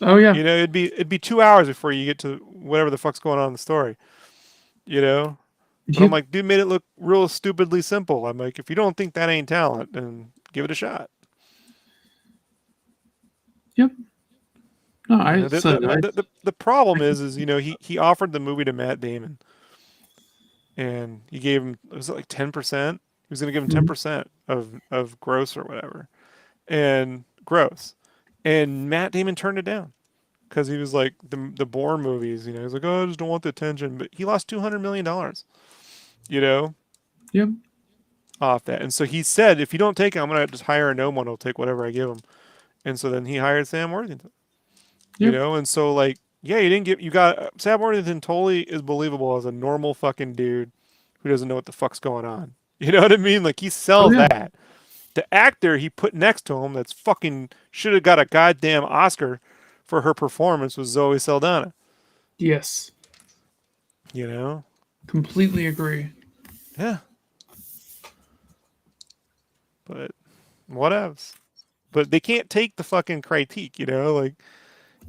Oh yeah. It'd be 2 hours before you get to whatever the fuck's going on in the story. You know. But I'm Yep. like, dude made it look real stupidly simple. I'm like, if you don't think that ain't talent, then give it a shot. Yep. No, You I know, the said the I. the, the, the problem is he offered the movie to Matt Damon, and he gave him, was it like 10%? He was going to give him ten Mhm. percent of gross or whatever, and gross, and Matt Damon turned it down because he was like the Bourne movies. He's like, oh, I just don't want the attention, but he lost $200 million. You know, Yep. off that, and so he said, if you don't take it, I'm gonna just hire a no one who'll take whatever I give him. And so then he hired Sam Worthington. Yep. And so like, yeah, you got Sam Worthington totally is believable as a normal fucking dude who doesn't know what the fuck's going on. You know what I mean? Like he Oh sells yeah. that. The actor he put next to him that's fucking should have got a goddamn Oscar for her performance was Zoe Saldana. Yes. You know? Completely agree. Yeah. But what else? But they can't take the fucking critique, like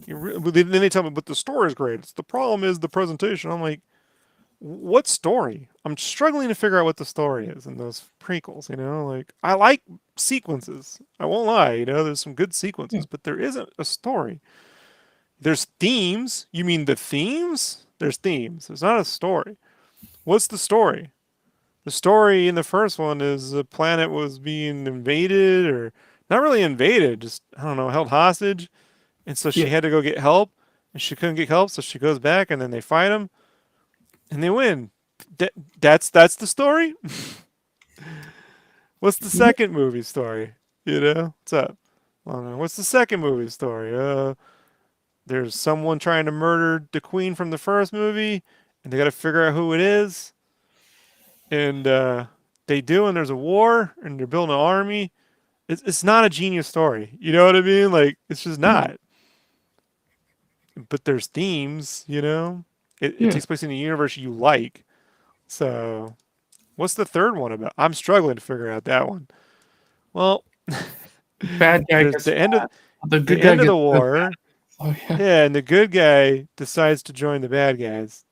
then they tell me, but the story is great. The problem is the presentation. I'm like, what story? I'm struggling to figure out what the story is in those prequels, Like I like sequences. I won't lie, there's some good Yeah. sequences, but there isn't a story. There's themes. You mean the themes? There's themes. There's not a story. What's the story? The story in the first one is the planet was being invaded or not really invaded, just I don't know, held hostage, and so she Yeah. had to go get help, and she couldn't get help, so she goes back, and then they fight him, and they win. That's the story. What's the Yep. second movie story? What's up? What's the second movie story? There's someone trying to murder the queen from the first movie, and they got to figure out who it is, and they do, and there's a war, and they're building an army. It's not a genius story. You know what I mean? Like it's just No. not. But there's themes. It Yeah. takes place in a universe you like. So what's the third one about? I'm struggling to figure out that one. Well, Bad guy there's gets the end of fat. The the good guy end of gets the so war. fat. Oh yeah. Yeah, and the good guy decides to join the bad guys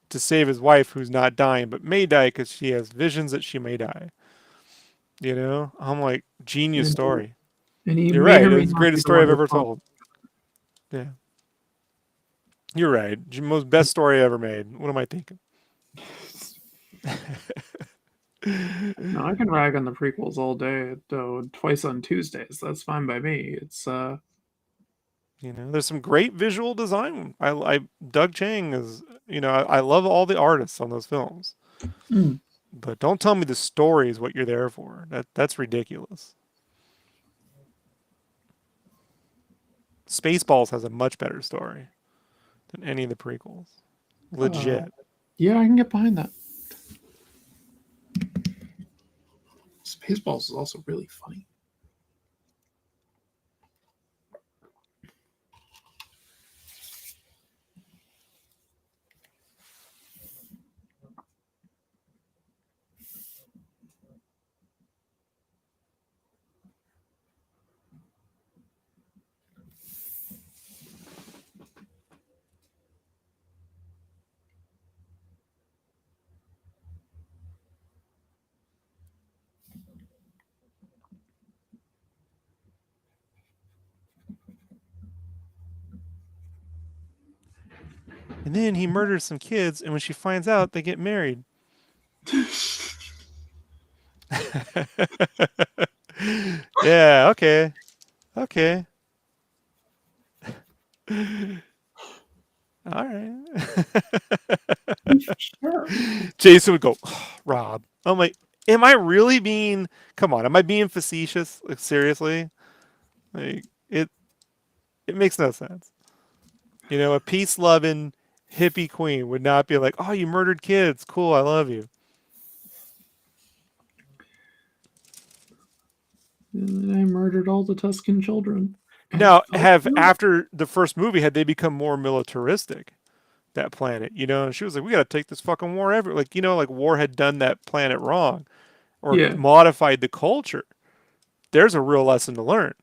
to save his wife, who's not dying but may die because she has visions that she may die. I'm like genius And story. he You're may right. or may It's the not be greatest the story one I've ever responsible. told. Yeah, you're right. Most best story ever made. What am I thinking? No, I can rag on the prequels all day, though twice on Tuesdays. That's fine by me. It's There's some great visual design. Doug Chang is, I love all the artists on those films. mm, But don't tell me the story is what you're there for. That's ridiculous. Spaceballs has a much better story than any of the prequels. uh Legit. yeah, I can get behind that. Spaceballs is also really funny. And then he murders some kids, and when she finds out, they get married. Yeah, okay. Okay. All right. Sure. Jason would go, oh, Rob. I'm like, am I really being, come on, am I being facetious? Like, seriously? Like, it makes no sense. You know, a peace loving hippie queen would not be like, oh, you murdered kids. Cool, I love you. And I murdered all the Tuscan children. Now, Oh, have no. after the first movie, had they become more militaristic? That planet, you know, and she was like, we got to take this fucking war ever. Like, you know, like war had done that planet wrong or Yeah, modified the culture. There's a real lesson to learn.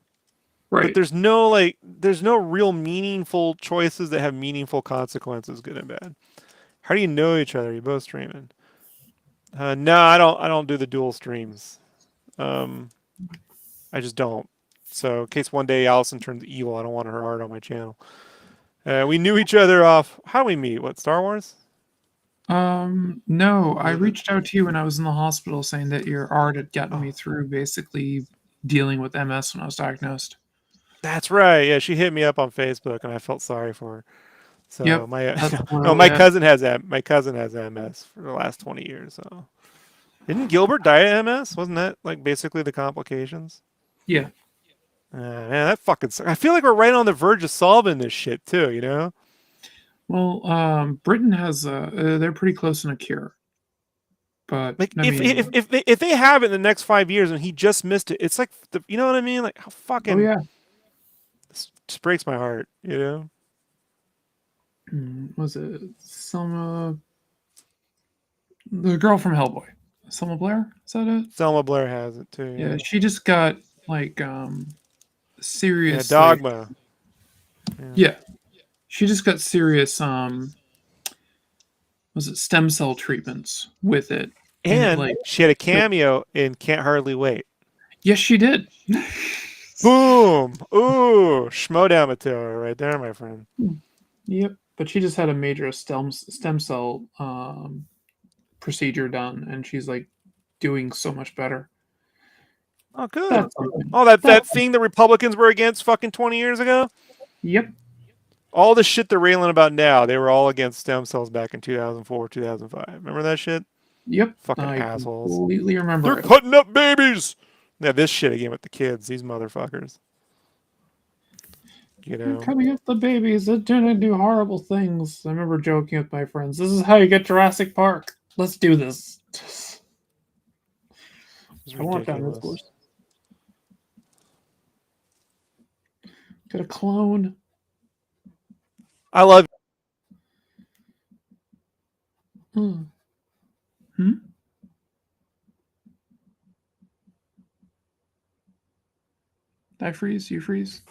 But right. there's no real meaningful choices that have meaningful consequences, good and bad. How do you know each other? You both streaming? No, I don't do the dual streams. Um, I just don't. So in case one day Allison turns evil, I don't want her art on my channel. We knew each other off. How do we meet? What, Star Wars? No, I Was it the? reached out to you when I was in the hospital saying that your art had gotten Oh, me through basically dealing with MS when I was diagnosed. that's right. Yeah, she hit me up on Facebook, and I felt sorry for her. So Yep, my that's no, literally my it. cousin has that. My cousin has MS for the last 20 years. So didn't Gilbert die of MS? Wasn't that like basically the complications? Yeah. Man, that fucking. I feel like we're right on the verge of solving this shit too. You know, Well, Britain has they're pretty close on a cure, but like I mean, if they have it in the next 5 years and he just missed it, it's like you know what I mean? Like how oh fucking yeah, this just breaks my heart. You know, was it Selma, the girl from Hellboy, Selma Blair? Is that it? Selma Blair has it too. Yeah, Yeah, she just got like yeah, serious like Dogma. Yeah. yeah, she just got serious was it stem cell treatments with it, and it And like she had a killed. cameo in Can't Hardly Wait. Yes, she did. Boom! Ooh, Schmodown material right there, my friend. Yep, but she just had a major stem cell procedure done, and she's like doing so much better. Oh, good. That's something. Oh, that That's thing the Republicans were against fucking 20 years ago. yep, All the shit they're railing about now, they were all against stem cells back in 2004, 2005. Remember that shit? yep. Fucking I assholes. completely They're remember it. cutting up babies. Yeah, this shit again with the kids. These motherfuckers. You You're know. cutting up the babies. They're gonna do horrible things. I remember joking with my friends. This is how you get Jurassic Park. Let's do this. It's I want dinosaurs. ridiculous. Get a clone. I love Hmm. Hmm? I freeze. You freeze.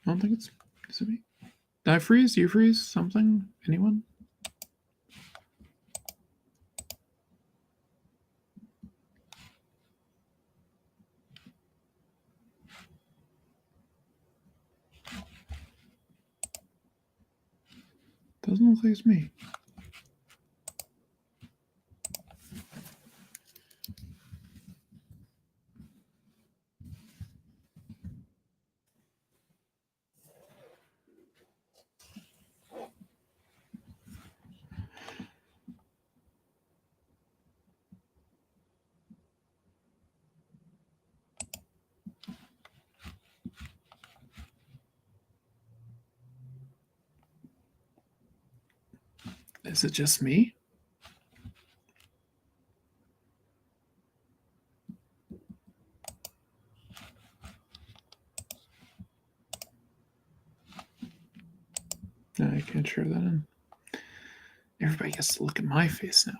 I don't think it's. Is it me? Did I freeze? You freeze? Something? Anyone? Doesn't look like it's me. Is it just me? No, I can't share that in. Everybody gets to look at my face now.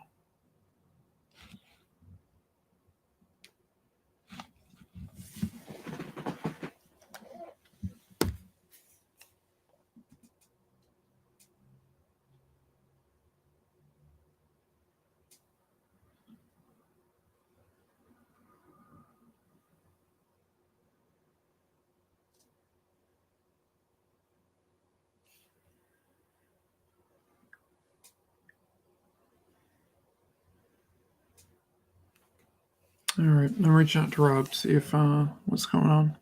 All right, I'm reaching out to Rob to see if what's going on.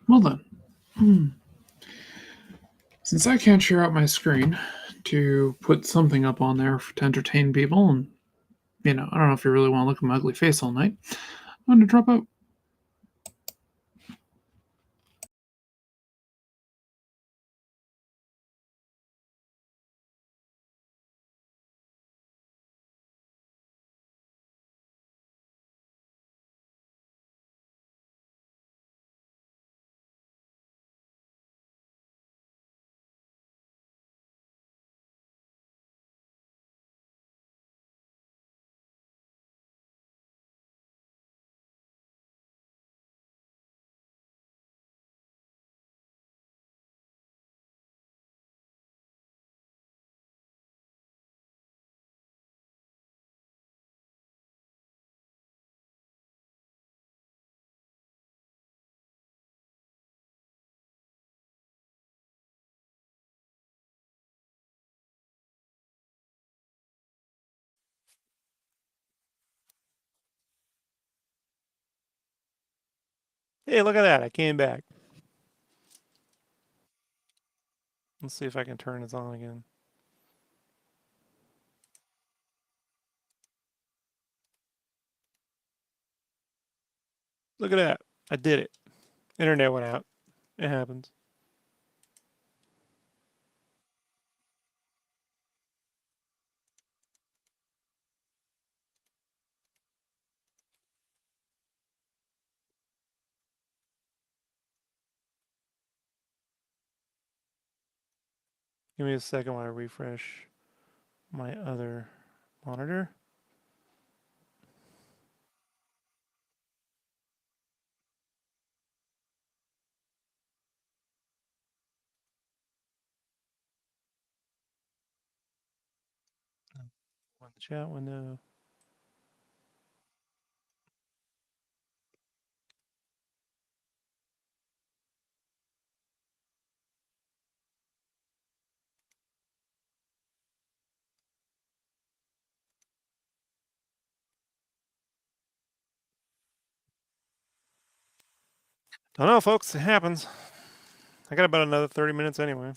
Well then, since I can't share out my screen to put something up on there to entertain people, and I don't know if you really want to look at my ugly face all night, I'm going to drop out. Hey, look at that. I came back. Let's see if I can turn this on again. Look at that. I did it. Internet went out. It happens. Give me a second while I refresh my other monitor. On the chat window. Don't know, folks. It happens. I got about another 30 minutes anyway.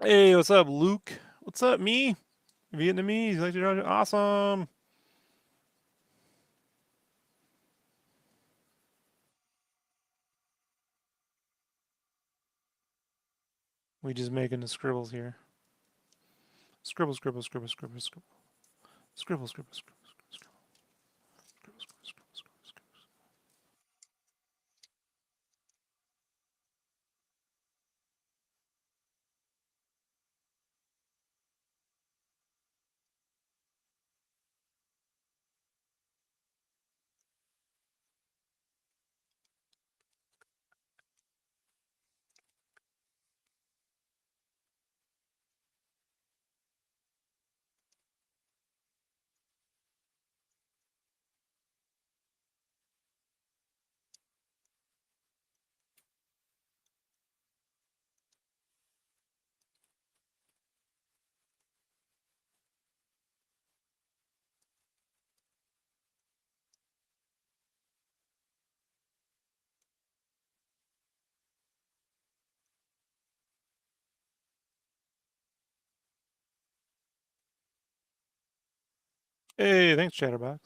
Hey, what's up, Luke? What's up, me? Vietnamese. You like to draw? Awesome. We just making the scribbles here. Scribble, scribble, scribble, scribble, scribble. Scribble, scribble, scribble, scribble, scribble, scribble, scribble, scribble, scribble, scribble. Hey, thanks, Chatterbox.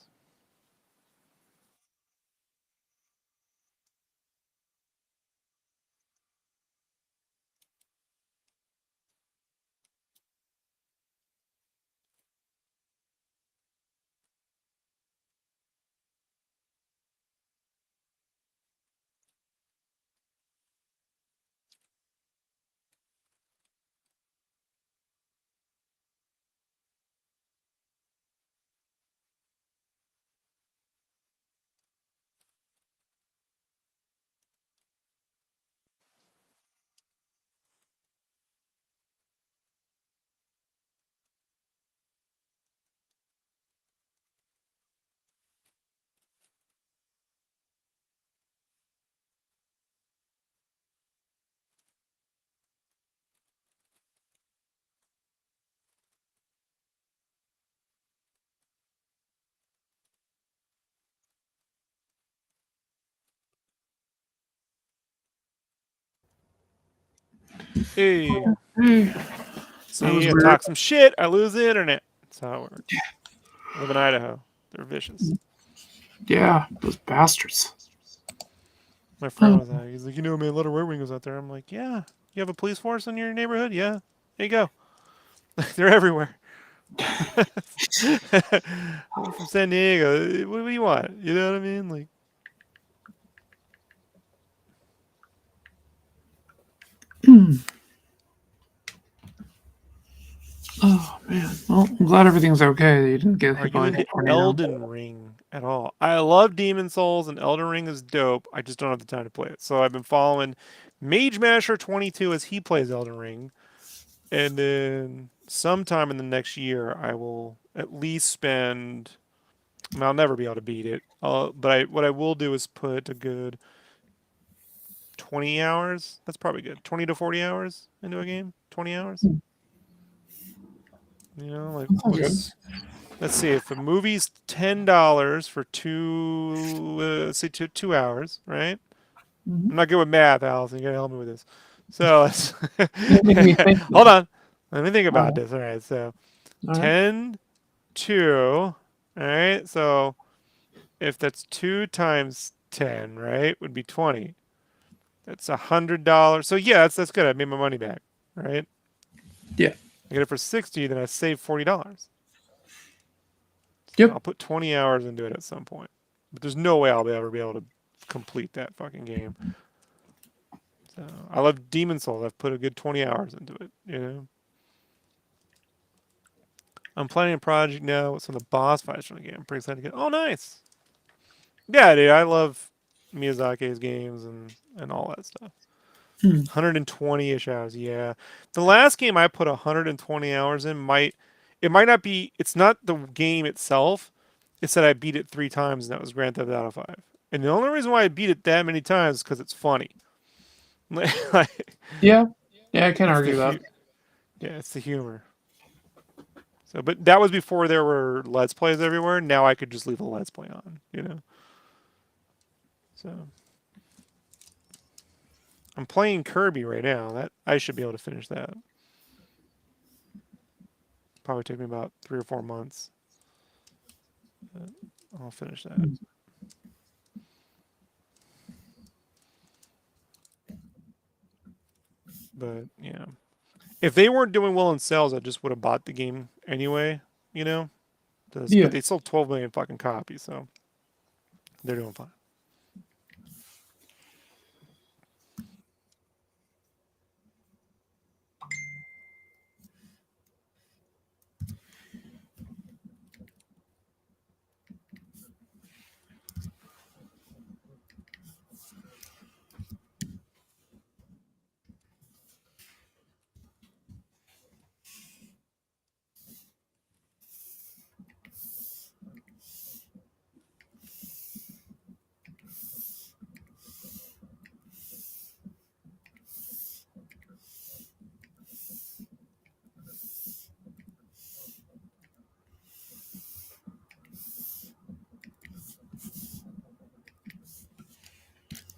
Hey, Hey, that was see, I weird. talk some shit, I lose the internet. That's how it works. I live in Idaho. They're vicious. Yeah, those bastards. My friend Oh, was out. He's like, you know, man, a lot of right wingers out there. I'm like, yeah. You have a police force in your neighborhood? Yeah. There you go. They're everywhere. I'm from San Diego. What do you want? You know what I mean? Like, oh man. Well, I'm glad everything's okay. That you didn't get are hit you by a into tornado. Elden Ring at all? I love Demon Souls, and Elden Ring is dope. I just don't have the time to play it. So I've been following Mage Masher 22 as he plays Elden Ring, and then sometime in the next year, I will at least spend. I mean, I'll never be able to beat it. But what I will do is put a good 20 hours. That's probably good. 20 to 40 hours into a game. 20 hours. You know, like That sounds good. let's see. If a movie's $10 for two, let's say 2 hours, right? Mm-hmm. I'm not good with math, Allison. You gotta help me with this. So You make me think. hold on. Let me think All about right. this. All right. So All right. 10, 2. All right. So if that's 2 times 10, right, would be 20. That's $100. So yeah, that's good. I made my money back, right? Yeah. I get it for 60, then I save $40. So Yep. I'll put 20 hours into it at some point. But there's no way I'll ever be able to complete that fucking game. So I love Demon Souls. I've put a good 20 hours into it, you know? I'm planning a project now with some of the boss fights from the game. I'm pretty excited to get. Oh, nice. Yeah, dude. I love Miyazaki's games and all that stuff. Hmm. 120-ish hours. Yeah. The last game I put 120 hours in might not be it's not the game itself. It's that I beat it 3 times and that was Grand Theft Auto 5. And the only reason why I beat it that many times is because it's funny. Like, Yeah. Yeah. I can't it's the argue that. yeah, it's the humor. So, but that was before there were Let's Plays everywhere. Now I could just leave a Let's Play on, you know. So I'm playing Kirby right now. That I should be able to finish that. Probably take me about 3 or 4 months. But I'll finish that. Hmm. But yeah, if they weren't doing well in sales, I just would have bought the game anyway. You know, but Yeah. they sold 12 million fucking copies, so they're doing fine.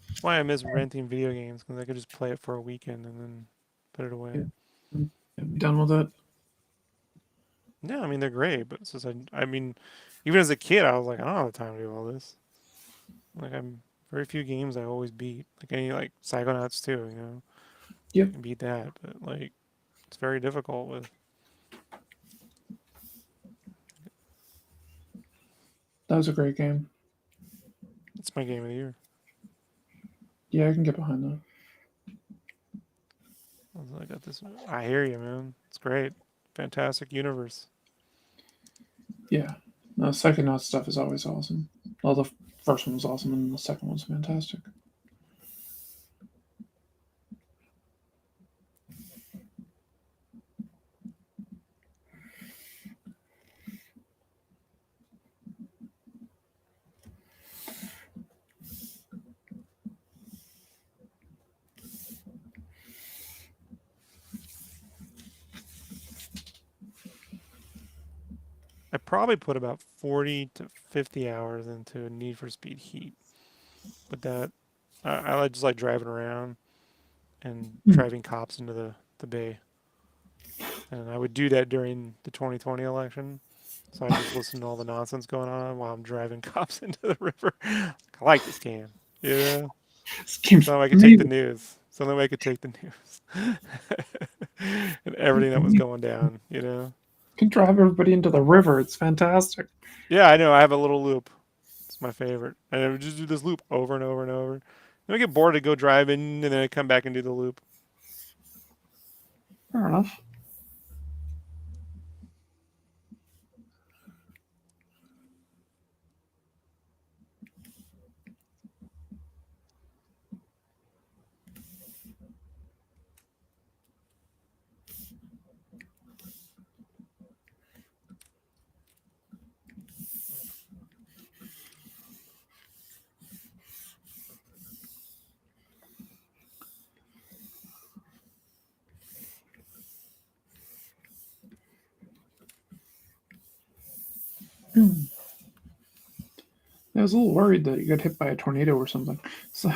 That's why I miss renting video games because I could just play it for a weekend and then put it away. Yeah. I'm done with it. Yeah, I mean they're great, but it's just I mean, even as a kid, I was like, I don't have time to do all this. Like I'm very few games I always beat. Like any like Psychonauts 2, you know, I Yep. can beat that, but like it's very difficult with. That was a great game. It's my game of the year. Yeah, I can get behind that. I got this. I hear you, man. It's great, fantastic universe. Yeah. The second not stuff is always awesome. Well, the first one was awesome, and the second one's fantastic. I probably put about 40 to 50 hours into Need for Speed Heat. But that I just like driving around and Hmm. driving cops into the bay. And I would do that during the 2020 election. So I just listen to all the nonsense going on while I'm driving cops into the river. I like this game. Yeah. This game's So I could take the amazing. news. So that way I could take the news. And everything that was You going down, you know? can drive everybody into the river. It's fantastic. Yeah, I know. I have a little loop. It's my favorite. And I would just do this loop over and over and over. Then I get bored to go driving and then I come back and do the loop. Fair enough. I was a little worried that you got hit by a tornado or something. So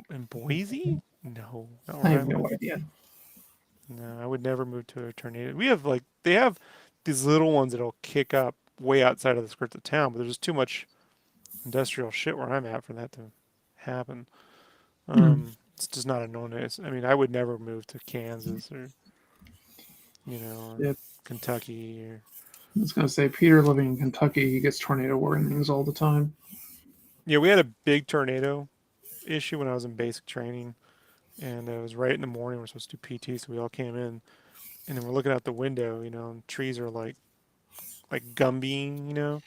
And Boise? No, not I where I have no live. idea. No, I would never move to a tornado. We have like they have these little ones that'll kick up way outside of the skirts of town, but there's just too much industrial shit where I'm at for that to happen. Hmm. It's just not a known. I mean, I would never move to Kansas or or Yeah, Kentucky or I was gonna say Peter living in Kentucky, he gets tornado warnings all the time. yeah. We had a big tornado issue when I was in basic training, and it was right in the morning. We're supposed to do PT, so we all came in, and then we're looking out the window, and trees are like Gumbying,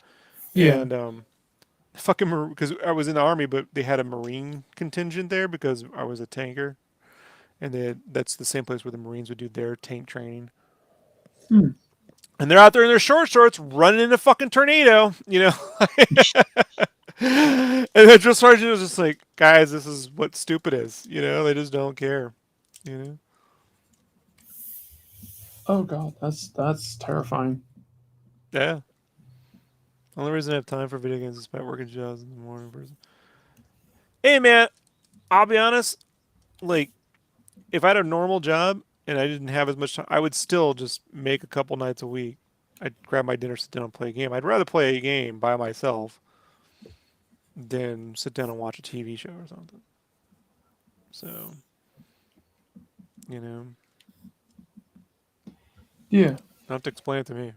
Yeah, and fucking because I was in the army, but they had a Marine contingent there because I was a tanker, and that's the same place where the Marines would do their tank training. hmm. And they're out there in their short shorts running in a fucking tornado. And the drill sergeant was just like, guys, this is what stupid is. They just don't care. You know? Oh god, that's terrifying. Yeah. Only reason I have time for video games is by working jobs in the morning. Person. Hey, man, I'll be honest. Like, if I had a normal job and I didn't have as much time, I would still just make a couple nights a week. I'd grab my dinner, sit down, and play a game. I'd rather play a game by myself than sit down and watch a TV show or something. So, you know, Yeah. don't have to explain it to me.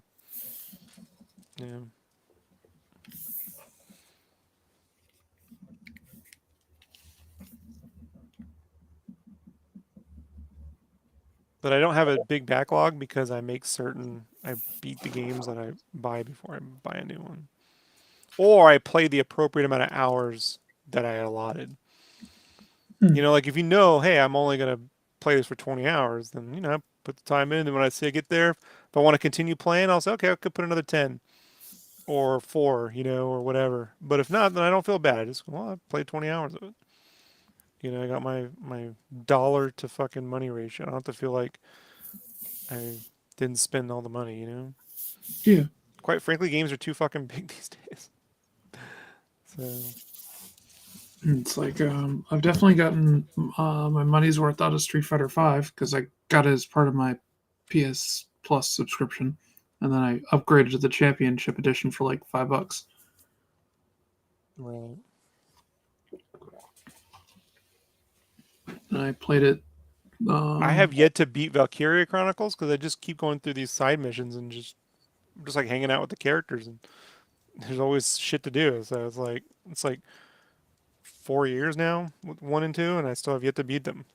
Yeah. But I don't have a big backlog because I make certain I beat the games that I buy before I buy a new one. Or I play the appropriate amount of hours that I allotted. Hmm. You know, like if you know, hey, I'm only going to play this for 20 hours, then, you know, I put the time in. And when I see I get there, if I want to continue playing, I'll say, okay, I could put another 10 or 4, you know, or whatever. But if not, then I don't feel bad. I just go, well, I played 20 hours of it. You know, I got my dollar to fucking money ratio. I don't have to feel like I didn't spend all the money, you know? Yeah. Quite frankly, games are too fucking big these days. So, It's like I've definitely gotten my money's worth out of Street Fighter Five because I got it as part of my PS Plus subscription, and then I upgraded to the Championship Edition for like $5. right. And I played it. I have Um, yet to beat Valkyria Chronicles because I just keep going through these side missions and just like hanging out with the characters, and there's always shit to do. So it's like 4 years now with 1 and 2, and I still have yet to beat them.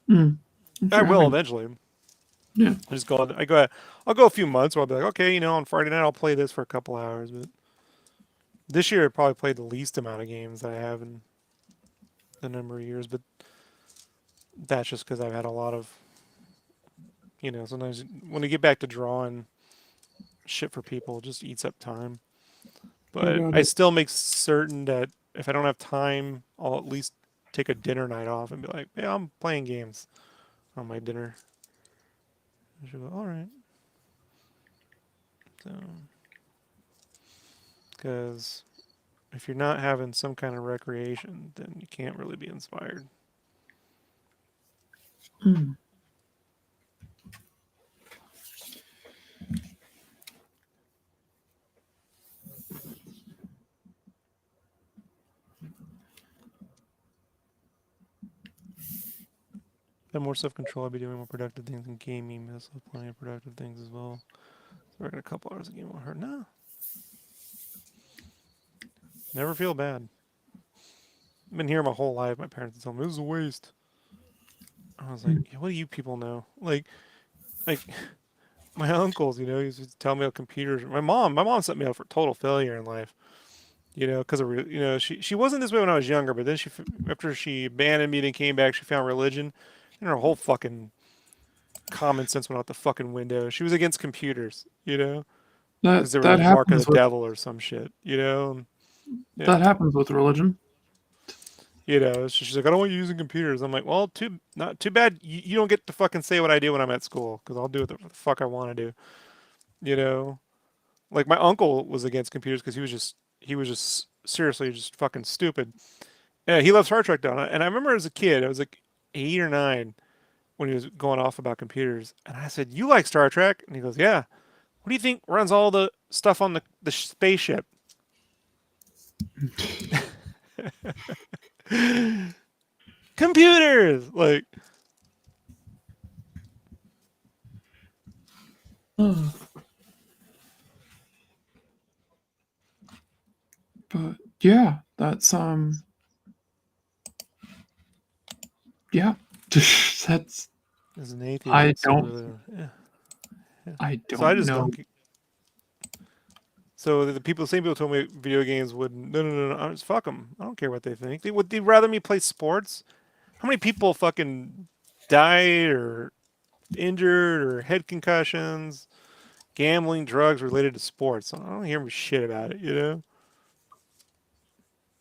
mm, if I you're will having, eventually. yeah, I just go. I go. I'll go a few months where I'll be like, okay, you know, on Friday night I'll play this for a couple hours. But this year I probably played the least amount of games that I have in the number of years. But that's just because I've had a lot of, you know, sometimes when you get back to drawing shit for people, it just eats up time. I But got I it. still make certain that if I don't have time, I'll at least take a dinner night off and be like, yeah, I'm playing games on my dinner. And she'll go, all right. So, because if you're not having some kind of recreation, then you can't really be inspired. Mm. Have more self control. I'll be doing more productive things in gaming. There's plenty of productive things as well. So working a couple hours a game won't hurt. No, never feel bad. I've been here my whole life. My parents told me this is a waste. I was like, Mm. yeah, what do you people know? Like my uncles, you know, he used to tell me about computers. My mom set me up for total failure in life. You know, because of you know, she wasn't this way when I was younger, but then after she abandoned me and came back, she found religion, and her whole fucking common sense went out the fucking window. She was against computers, you know, That because they were the that mark of the happens with devil or some shit, you know. And, yeah, that happens with religion. you know, she's like, I don't want you using computers. I'm like, well, not too bad. You don't get to fucking say what I do when I'm at school, because I'll do what the fuck I want to do, you know. Like my uncle was against computers because he was just seriously just fucking stupid. Yeah, he loved Star Trek though, and I remember as a kid, I was like 8 or 9 when he was going off about computers, and I said, "You like Star Trek?" And he goes, "Yeah." What do you think runs all the stuff on the spaceship? Computers. Like, But yeah, that's yeah. That's as an atheist, I it's so don't really, yeah, yeah. I So I don't just know. don't. So the same people told me video games wouldn't. No, no, no, no. I just fuck them. I don't care what they think. They'd rather me play sports. How many people fucking died or injured or head concussions, gambling, drugs related to sports? I don't hear shit about it. You know,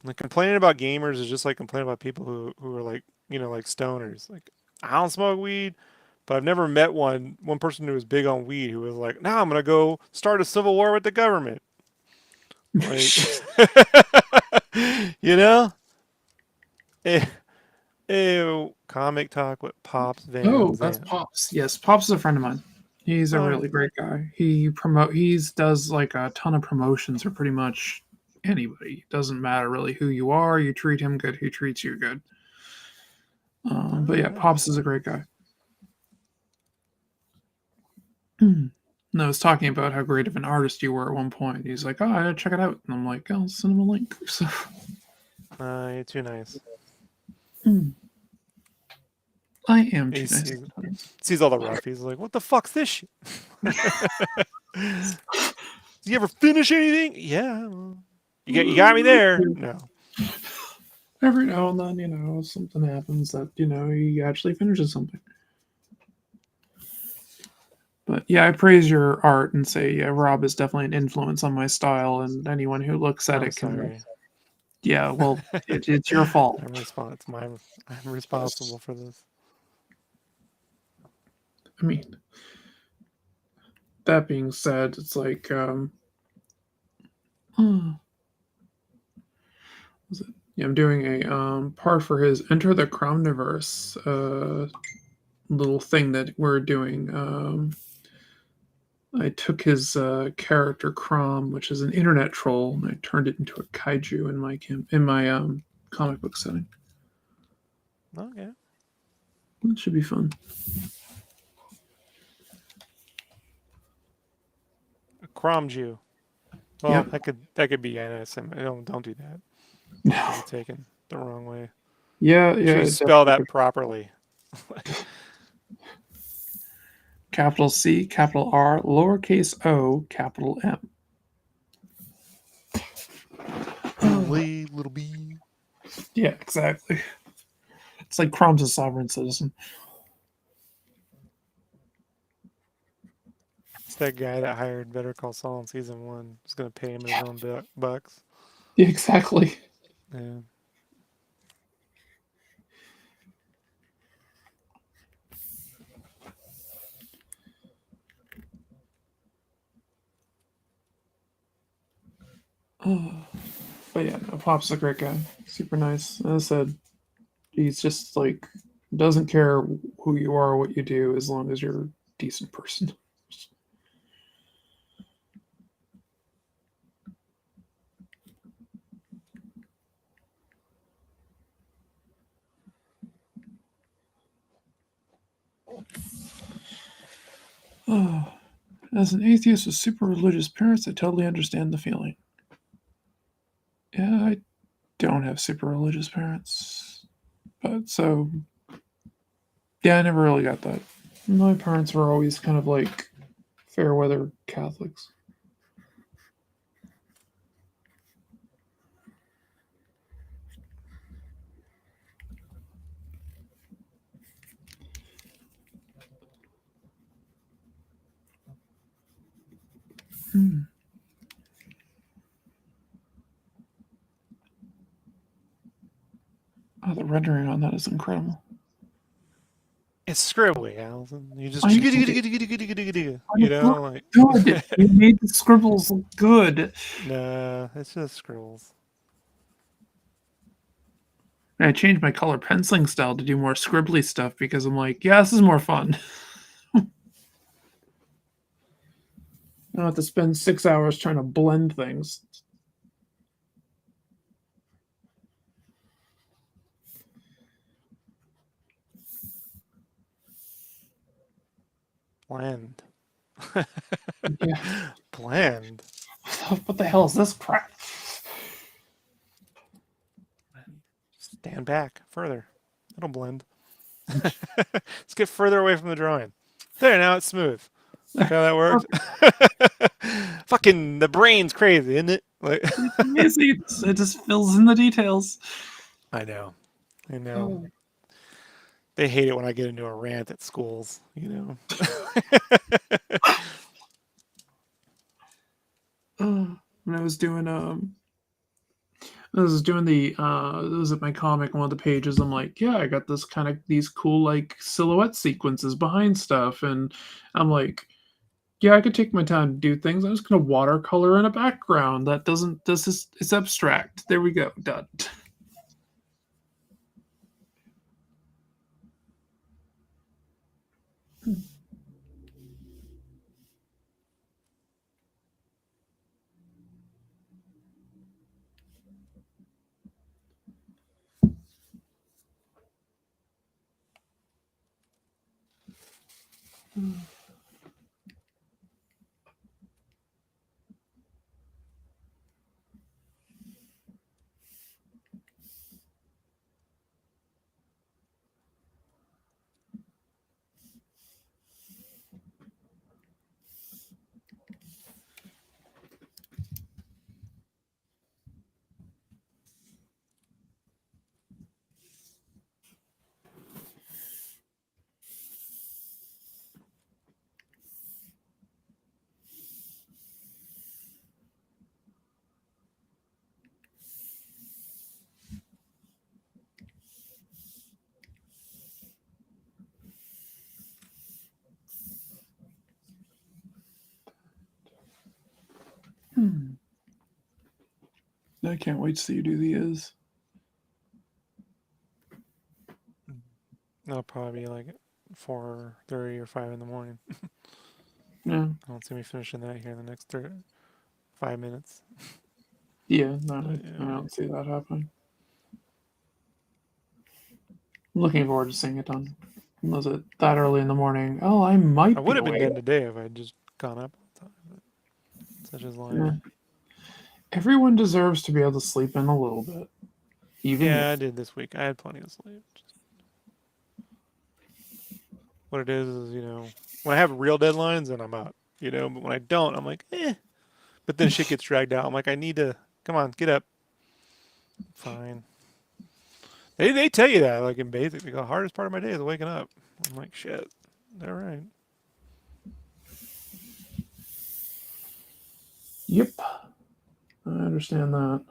like complaining about gamers is just like complaining about people who are like, you know, like stoners. Like I don't smoke weed, but I've never met one person who was big on weed who was like, "Now I'm gonna go start a civil war with the government." Like, you know, because Comic Talk with Pops Oh, Van that's Zant. Pops. Yes, Pops is a friend of mine. He's a Oh, yeah. really great guy. He's does like a ton of promotions for pretty much anybody. Doesn't matter really who you are. You treat him good, he treats you good. Oh, But yeah, nice. Pops is a great guy. And I was talking about how great of an artist you were at one point. He's like, "Oh, I gotta check it out," and I'm like, "I'll send him a link." So You're too nice. I am He too nice. sees all the rough. He's like, what the fuck's this shit? Do you ever finish anything? Yeah. You got me there. No. Every now and then, something happens that he actually finishes something. But yeah, I praise your art and say, yeah, Rob is definitely an influence on my style, and anyone who looks at I'm it can. sorry. Yeah, well, it's your fault. I'm responsible for this. I mean, that being said, it's like, yeah, I'm doing a part for his Enter the Cromniverse little thing that we're doing. I took his character Crom, which is an internet troll, and I turned it into a kaiju in my comic book setting. Okay. That should be fun. A Crom Jew. Well, Yep. that could be Enos. Don't do that. No. Be taken the wrong way. Yeah, Make sure yeah. you spell that properly. Capital C, capital R, lowercase o, capital M. Little A, little B. Yeah, exactly. It's like Crom's a sovereign citizen. It's that guy that hired Better Call Saul in season 1. He's gonna pay him his own bucks. Yeah, exactly. Yeah. But yeah, no, Pop's a great guy. Super nice. As I said, he's just like doesn't care who you are or what you do as long as you're a decent person. As an atheist with super religious parents, I totally understand the feeling. Yeah, I don't have super religious parents. But so, yeah, I never really got that. My parents were always kind of like fair weather Catholics. Oh, the rendering on that is incredible. It's scribbly, Alvin. You just I know you it know, looked like good. You made the scribbles look good. nah, it's just scribbles. And I changed my color penciling style to do more scribbly stuff because I'm like, yeah, this is more fun. I don't have to spend 6 hours trying to blend things. Blend. Yeah. Blend. What the hell is this crap? Stand back further. It'll blend. Let's get further away from the drawing. There, now it's smooth. See how that works? Fucking the brain's crazy, isn't it? Like It just fills in the details. I know. I know. Oh. They hate it when I get into a rant at schools, you know. When I was doing the it was at my comic one of the pages. I'm like, yeah, I got this kind of these cool like silhouette sequences behind stuff, and I'm like, yeah, I could take my time to do things. I'm just gonna watercolor in a background that doesn't this is it's abstract. There we go, done. I can't wait to see you do the is. That'll probably be like 4:30 or 5 in the morning. Yeah. I don't see me finishing that here in the next 5 minutes. Yeah, no, But, I don't see that happening. I'm looking forward to seeing it done. Was it that early in the morning? Oh, I I might would be have been awake. done today if I had just gone up on time. But such is life. Yeah. Everyone deserves to be able to sleep in a little bit. Even you. Yeah, I did this week. I had plenty of sleep. Just, what it is, when I have real deadlines, then I'm up. But when I don't, I'm like, eh. But then shit gets dragged out. I'm like, I need to, come on, get up. Fine. They tell you that, like in basic, the hardest part of my day is waking up. I'm like, shit. All right. Yep. I understand that.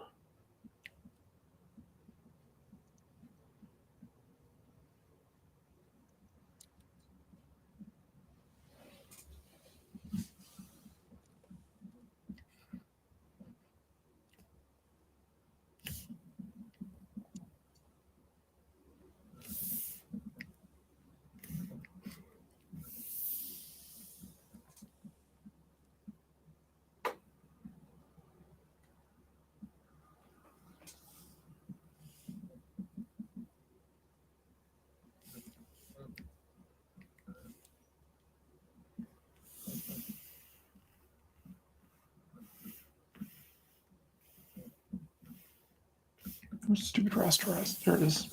Stupid rest. There it is.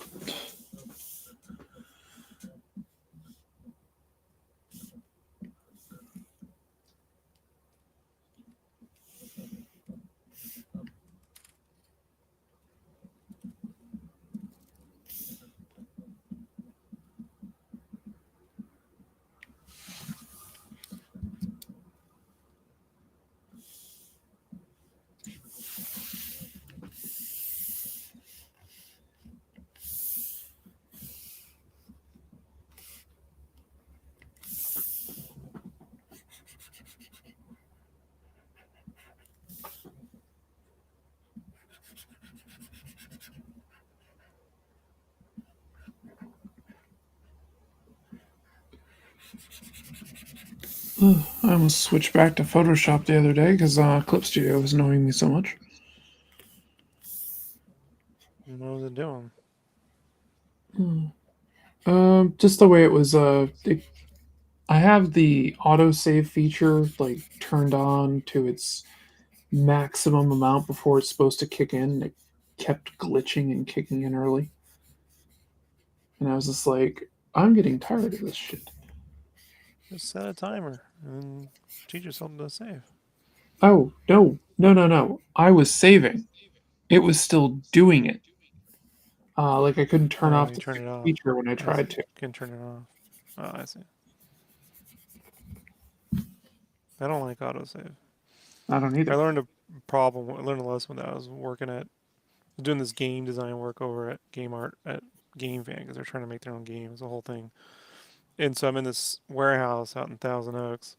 I almost switched back to Photoshop the other day because Clip Studio was annoying me so much. What was it doing? Just the way it was. I have the autosave feature like turned on to its maximum amount before it's supposed to kick in. It kept glitching and kicking in early, and I was just like, I'm getting tired of this shit. Just set a timer and teach yourself to save. Oh no! I was saving. It was still doing it. Like I couldn't turn Oh, off you the turn it off. feature when I I see. tried to. You can turn it off. Oh, I see. I don't like autosave. I don't I either. learned a problem. I learned a lesson when I was working at doing this game design work over at Game Art at Game Fan because they're trying to make their own games, the whole thing. And so I'm in this warehouse out in Thousand Oaks,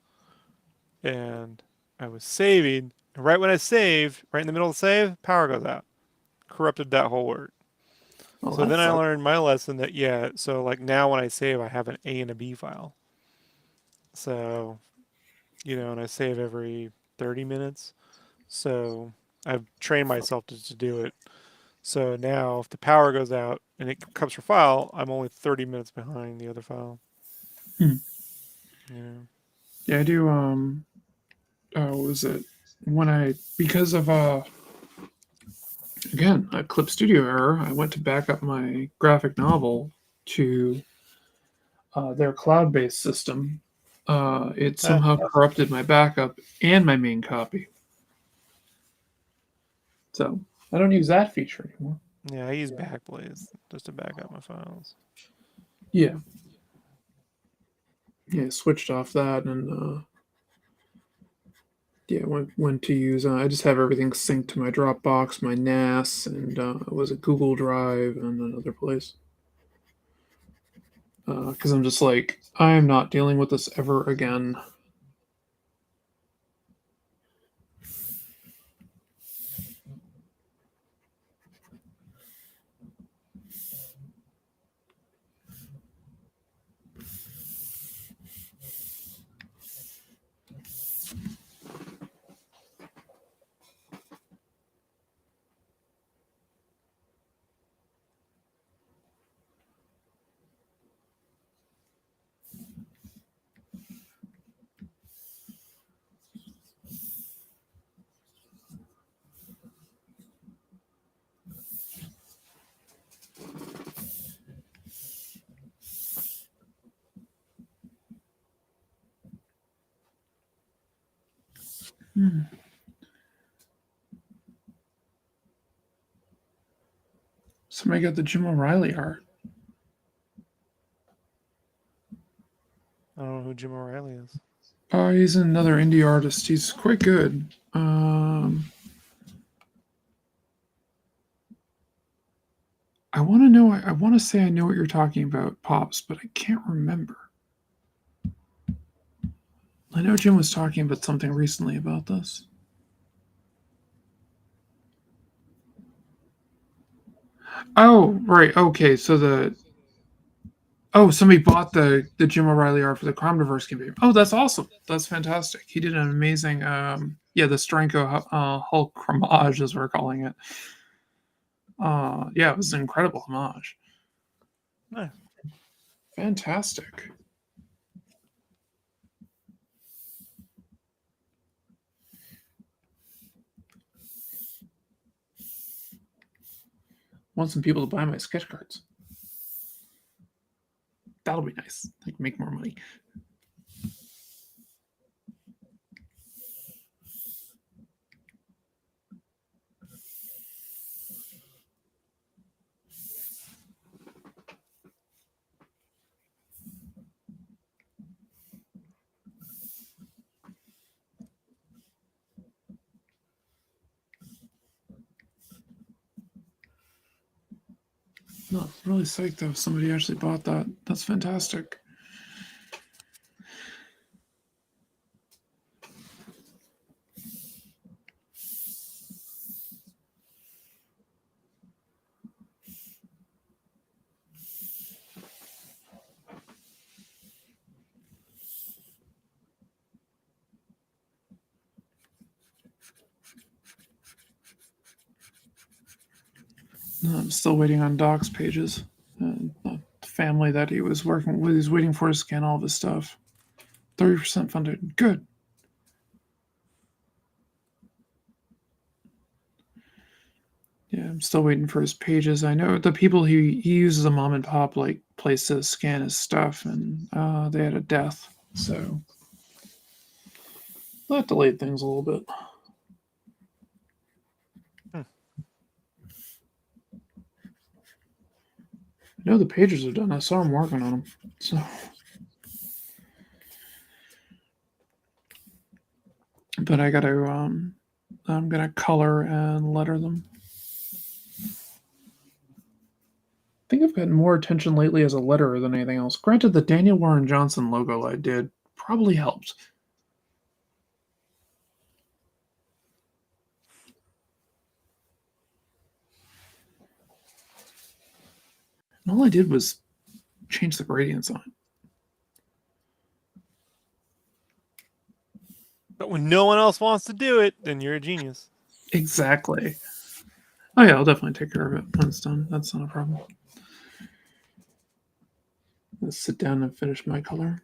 and I was saving. And right when I saved, right in the middle of the save, power goes out. Corrupted that whole work. Well, So that then I sucks. learned my lesson that yeah. So like now when I save, I have an A and a B file. So and I save every 30 minutes. So I've trained myself to do it. So now if the power goes out and it comes for file, I'm only 30 minutes behind the other file. Hmm. Yeah. Yeah, I do. What was it? Because of again, a Clip Studio error, I went to back up my graphic novel to their cloud-based system. It somehow corrupted my backup and my main copy. So I don't use that feature anymore. Yeah, I use Backblaze just to back up my files. Yeah. Yeah, switched off that and yeah, went to use. I just have everything synced to my Dropbox, my NAS, and it was a Google Drive and another place. Because I'm just like, I am not dealing with this ever again. Hmm. Somebody got the Jim O'Reilly art. I don't know who Jim O'Reilly is. He's another indie artist. He's quite good. I want to know. I want to say I know what you're talking about, Pops, but I can't remember. I know Jim was talking about something recently about this. Oh, right. Okay. Somebody bought the Jim O'Reilly art for the Cromdiverse campaign. Oh, that's awesome. That's fantastic. He did an amazing the Stranko Hulk homage, as we're calling it. Yeah, it was an incredible homage. Nice. Fantastic. Want some people to buy my sketch cards. That'll be nice. I can make more money. No, I'm really psyched though. Somebody actually bought that. That's fantastic. No, I'm still waiting on Doc's pages. The family that he was working with, he's waiting for to scan all of his stuff. 30% funded. Good. Yeah, I'm still waiting for his pages. I know the people he uses a mom and pop like place to scan his stuff, and they had a death, so that delayed things a little bit. Hmm. I know the pages are done. I saw him working on them. So, but I gotta I'm gonna color and letter them. I think I've gotten more attention lately as a letterer than anything else. Granted, the Daniel Warren Johnson logo I did probably helped. And all I did was change the gradients on it. But when no one else wants to do it, then you're a genius. Exactly. Oh yeah, I'll definitely take care of it when it's done. That's not a problem. Let's sit down and finish my color.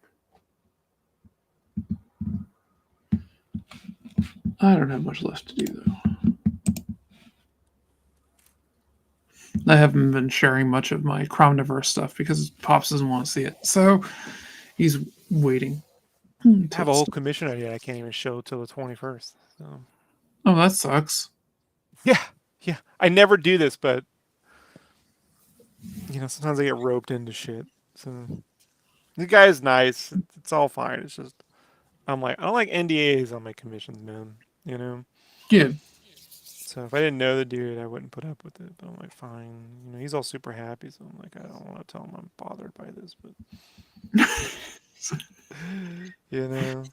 I don't have much left to do though. I haven't been sharing much of my Cromniverse stuff because Pops doesn't want to see it. So he's waiting. I have a whole commission idea I can't even show till the 21st. So. Oh, that sucks. Yeah. I never do this, but sometimes I get roped into shit. So the guy is nice. It's all fine. It's just I'm like I don't like NDAs on my commissions, man. Yeah. So if I didn't know the dude, I wouldn't put up with it. But I'm like, fine. He's all super happy, so I'm like, I don't want to tell him I'm bothered by this, but Yeah.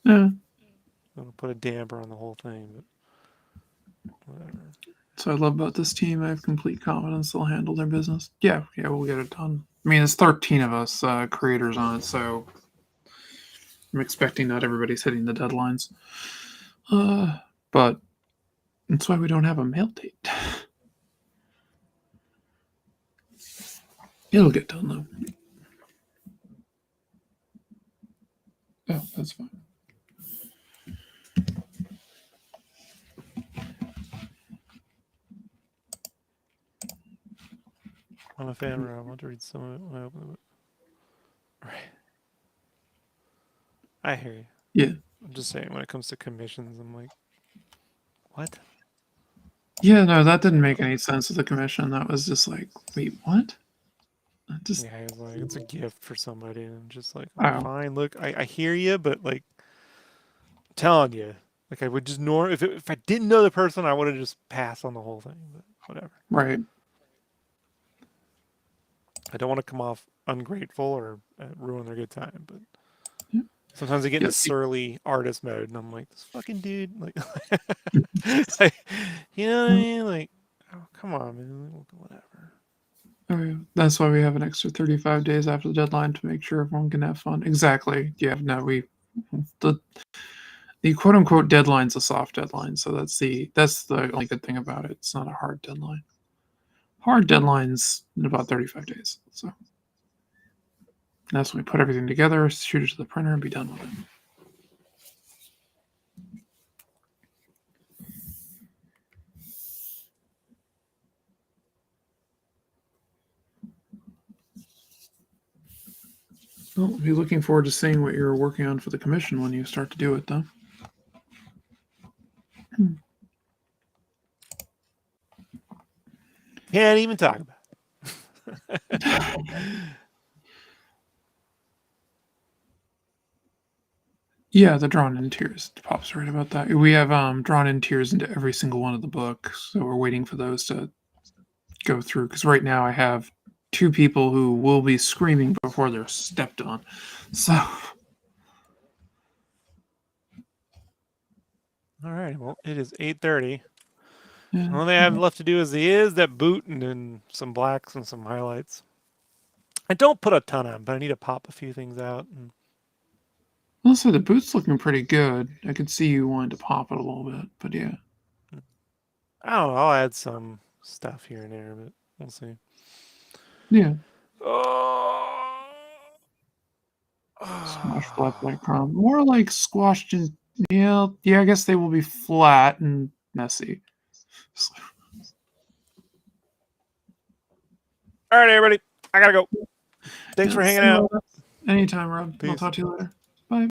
I'm gonna put a damper on the whole thing, but whatever. So I love about this team. I have complete confidence they'll handle their business. Yeah, we'll get it done. I mean, there's 13 of us creators on it, so I'm expecting not everybody's hitting the deadlines. But that's why we don't have a mail date. It'll get done though. Oh, that's fine. I'm a fan, Rob. I want to read some of it when I open the book. Right. I hear you. Yeah. I'm just saying, when it comes to commissions, I'm like, what? Yeah, no, that didn't make any sense with the commission. That was just like, wait, what? Yeah, I was like, it's a gift for somebody, and I'm just like, Oh. fine. Look, I hear you, but like, I'm telling you, like, I would just if I didn't know the person, I would have just passed on the whole thing. But whatever. Right. I don't want to come off ungrateful or ruin their good time, but Yeah. sometimes I get into surly artist mode, and I'm like, this fucking dude, like, you know what I mean? Like, oh, come on, man, whatever. Okay. That's why we have an extra 35 days after the deadline to make sure everyone can have fun. Exactly. Yeah. No, the quote unquote deadline's a soft deadline, so that's the only good thing about it. It's not a hard deadline. Hard deadline's in about 35 days. So that's when we put everything together, shoot it to the printer, and be done with it. Well, I'll be looking forward to seeing what you're working on for the commission when you start to do it, though. Can't even talk about it. Yeah, the drawn-in tiers. Pop's right about that. We have drawn-in tiers into every single one of the books, so we're waiting for those to go through. Because right now I have 2 people who will be screaming before they're stepped on. So. All right. Well, it is 8:30. Yeah. All they have left to do is that boot and then some blacks and some highlights. I don't put a ton on, but I need to pop a few things out. And Also, the boot's looking pretty good. I could see you wanting to pop it a little bit, but yeah. I don't know. I'll add some stuff here and there, but we'll see. Yeah. Oh. Squash flat like chrome. More like squashed and yeah, I guess they will be flat and messy. All right, everybody. I gotta go. Thanks for hanging out. Anytime, Rob. Peace. I'll talk to you later. Bye.